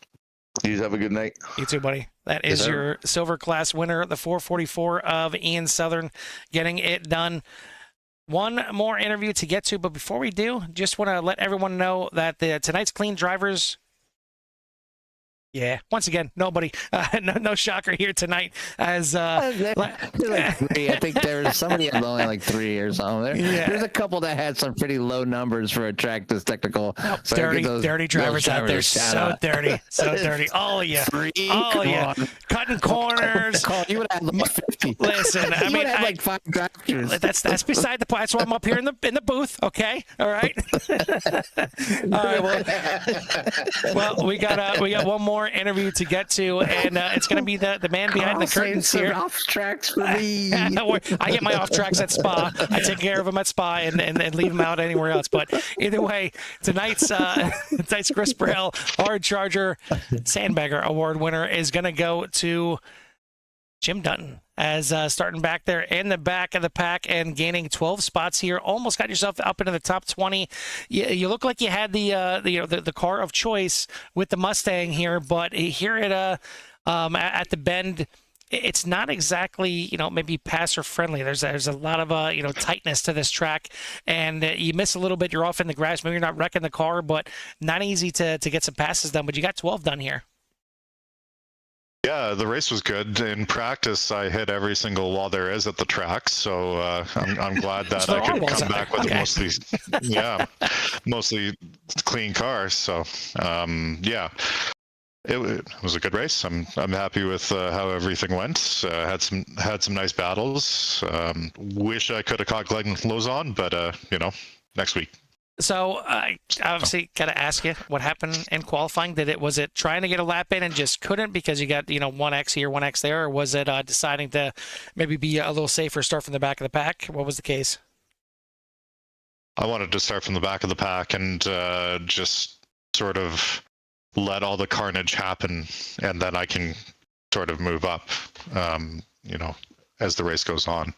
You have a good night. You too, buddy. That is your silver class winner, the 444 of Ian Southern, getting it done. One more interview to get to, but before we do, just want to let everyone know that tonight's Clean Drivers Yeah. Once again, nobody. No shocker here tonight. As There's like 3. I think there's somebody had only like 3 or something. There's a couple that had some pretty low numbers for a track this technical. Oh, So dirty drivers out there. So dirty. So dirty. All of you. All of you. Cutting corners. You would have like 50. Listen, I You mean, would have like 5 drivers. that's beside the point. That's why I'm up here in the booth. Okay. All right. All right. Well, we got one more interview to get to, and it's going to be the man behind the curtains here. Off tracks for me. I get my off tracks at Spa. I take care of them at Spa and leave them out anywhere else. But either way, tonight's Chris Burrell Hard Charger Sandbagger Award winner is going to go to Jim Dutton, as starting back there in the back of the pack and gaining 12 spots here. Almost got yourself up into the top 20. You look like you had the car of choice with the Mustang here, but here at the bend, it's not exactly, maybe passer friendly. There's a lot of tightness to this track, and you miss a little bit, you're off in the grass. Maybe you're not wrecking the car, but not easy to get some passes done. But you got 12 done here. Yeah, the race was good. In practice, I hit every single wall there is at the track, so I'm glad that I could come back with mostly clean cars. So yeah, it was a good race. I'm happy with how everything went. Had some nice battles. Wish I could have caught Glenn Lozon, but next week. So I obviously got to ask you what happened in qualifying. Was it trying to get a lap in and just couldn't because you got 1X here, 1X there, or was it deciding to maybe be a little safer, start from the back of the pack? What was the case? I wanted to start from the back of the pack and just sort of let all the carnage happen, and then I can sort of move up, as the race goes on.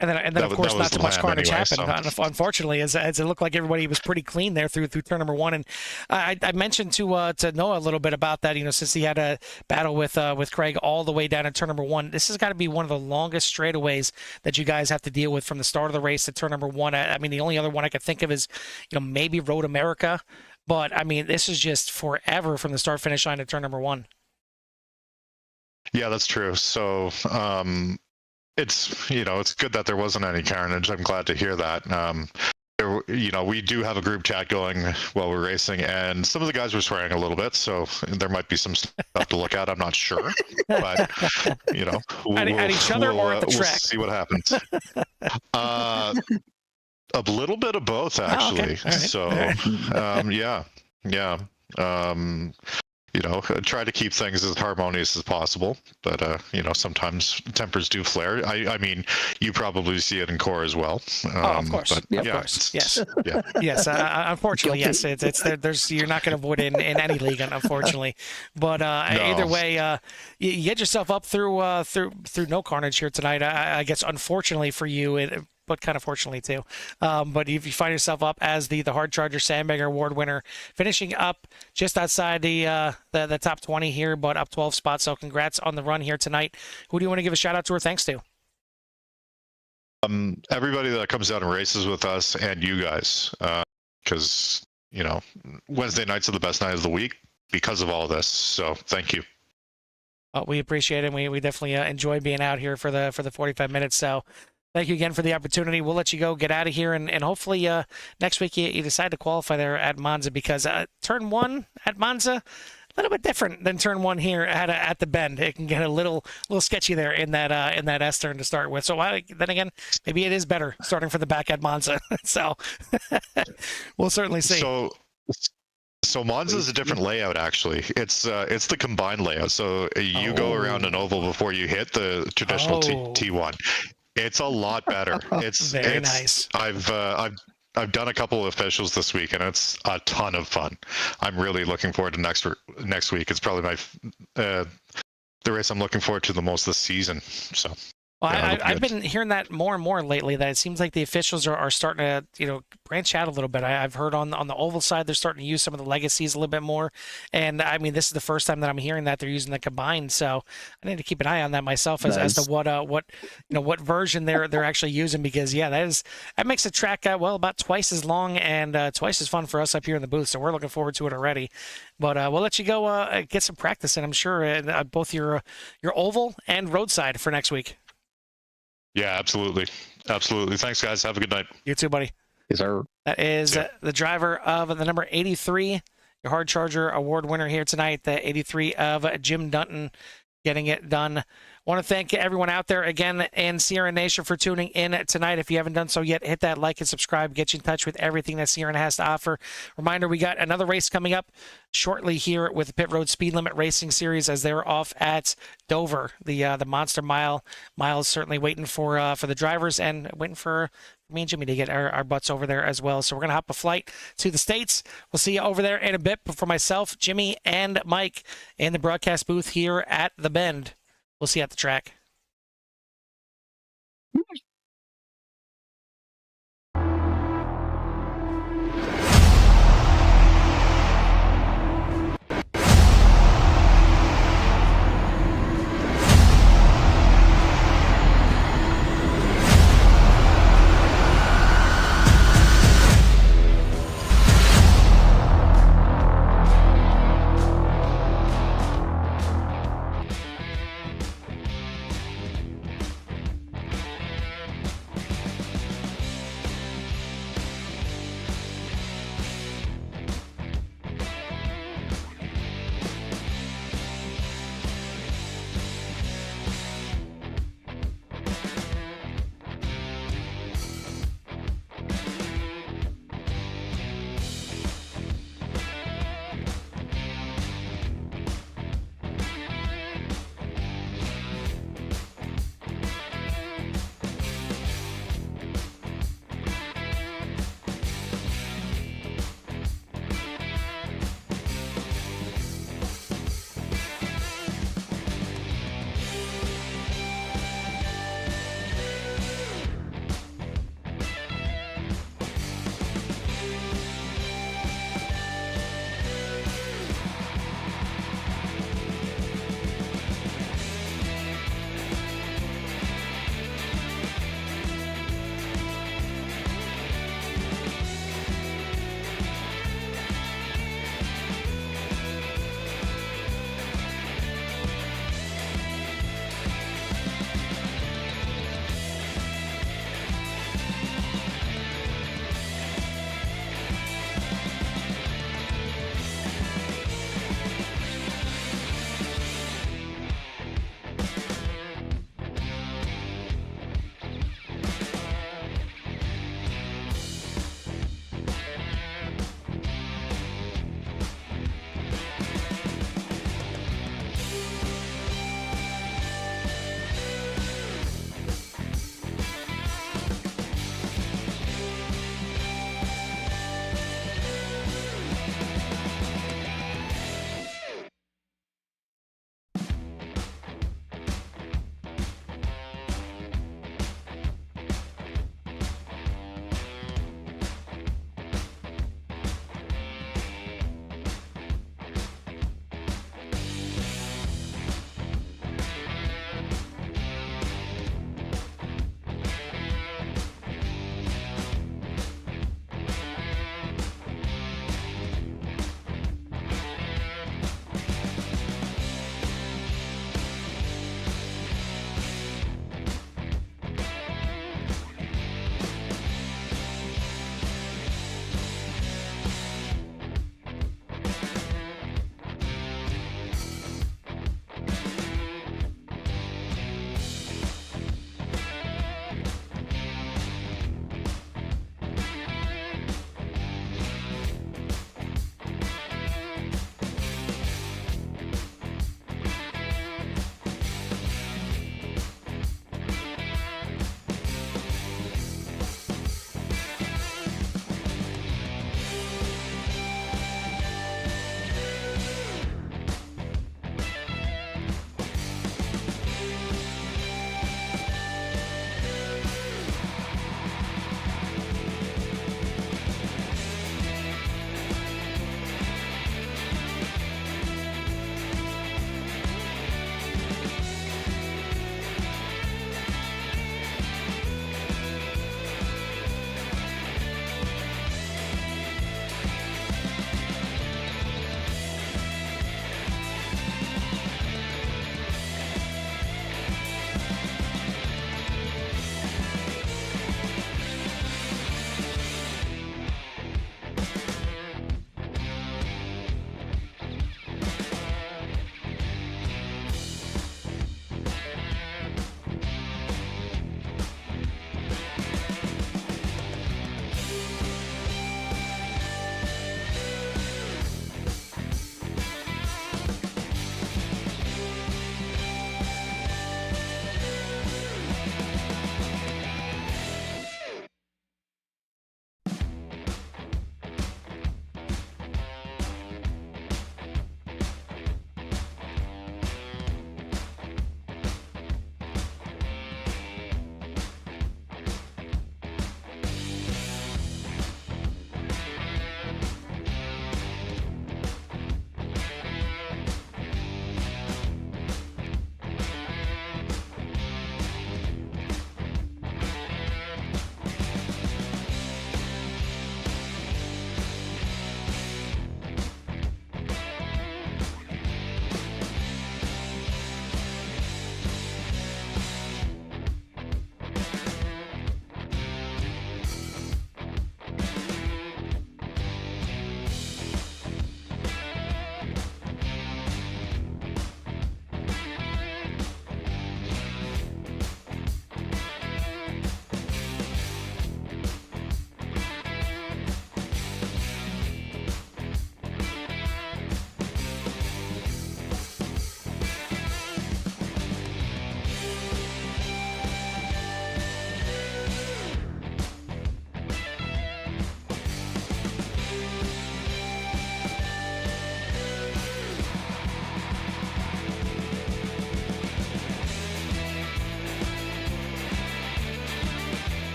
And then of course, not too much carnage happened. Unfortunately, as it looked like everybody was pretty clean there through turn number 1. And I mentioned to Noah a little bit about that. Since he had a battle with Craig all the way down at turn number 1, this has got to be one of the longest straightaways that you guys have to deal with from the start of the race to turn number 1. I mean, the only other one I could think of is maybe Road America, but I mean, this is just forever from the start finish line to turn number 1. Yeah, that's true. So. It's good that there wasn't any carnage. I'm glad to hear that. We do have a group chat going while we're racing, and some of the guys were swearing a little bit, so there might be some stuff to look at. I'm not sure, but at each other or at the track. We'll see what happens. A little bit of both, actually. Oh, okay. So, yeah. Try to keep things as harmonious as possible, but sometimes tempers do flare. I mean, you probably see it in core as well. Of course. Of course. Yes. Yeah. Yes. Unfortunately, yes. There's you're not going to avoid it in any league, unfortunately. But either way, you get yourself up through no carnage here tonight. I guess unfortunately for you, but kind of fortunately too. But if you find yourself up as the Hard Charger Sandbagger Award winner, finishing up just outside the top 20 here, but up 12 spots. So congrats on the run here tonight. Who do you want to give a shout out to or thanks to? Everybody that comes out and races with us, and you guys, because Wednesday nights are the best night of the week because of all this. So thank you. We appreciate it. We definitely enjoy being out here for the 45 minutes. So. Thank you again for the opportunity. We'll let you go, get out of here, and hopefully next week you decide to qualify there at Monza, because turn 1 at Monza, a little bit different than turn 1 here at the bend. It can get a little sketchy there in that S turn to start with. So then again, maybe it is better starting from the back at Monza. So we'll certainly see. So Monza is a different layout, actually. It's the combined layout. So you go around an oval before you hit the traditional T1. It's a lot better. It's very nice. I've done a couple of officials this week, and it's a ton of fun. I'm really looking forward to next week. It's probably the race I'm looking forward to the most this season. So. Well, Yeah, I've good. been hearing that more and more lately, that it seems like the officials are starting to, branch out a little bit. I've heard on the oval side, they're starting to use some of the legacies a little bit more. And I mean, this is the first time that I'm hearing that they're using the combined. So I need to keep an eye on that myself as to what version they're actually using, because that makes the track about twice as long and twice as fun for us up here in the booth. So we're looking forward to it already. But we'll let you go get some practice in, I'm sure, both your oval and roadside for next week. Yeah, absolutely. Absolutely. Thanks, guys. Have a good night. You too, buddy. Yes, sir. That is the driver of the number 83, your Hard Charger Award winner here tonight, the 83 of Jim Dutton, getting it done. Want to thank everyone out there again in Sierra Nation for tuning in tonight. If you haven't done so yet, hit that like and subscribe. Get you in touch with everything that Sierra has to offer. Reminder, we got another race coming up shortly here with the Pit Road Speed Limit Racing Series, as they're off at Dover. The Monster Mile is certainly waiting for the drivers and waiting for me and Jimmy to get our butts over there as well. So we're going to hop a flight to the States. We'll see you over there in a bit. But for myself, Jimmy, and Mike in the broadcast booth here at the Bend, we'll see you at the track.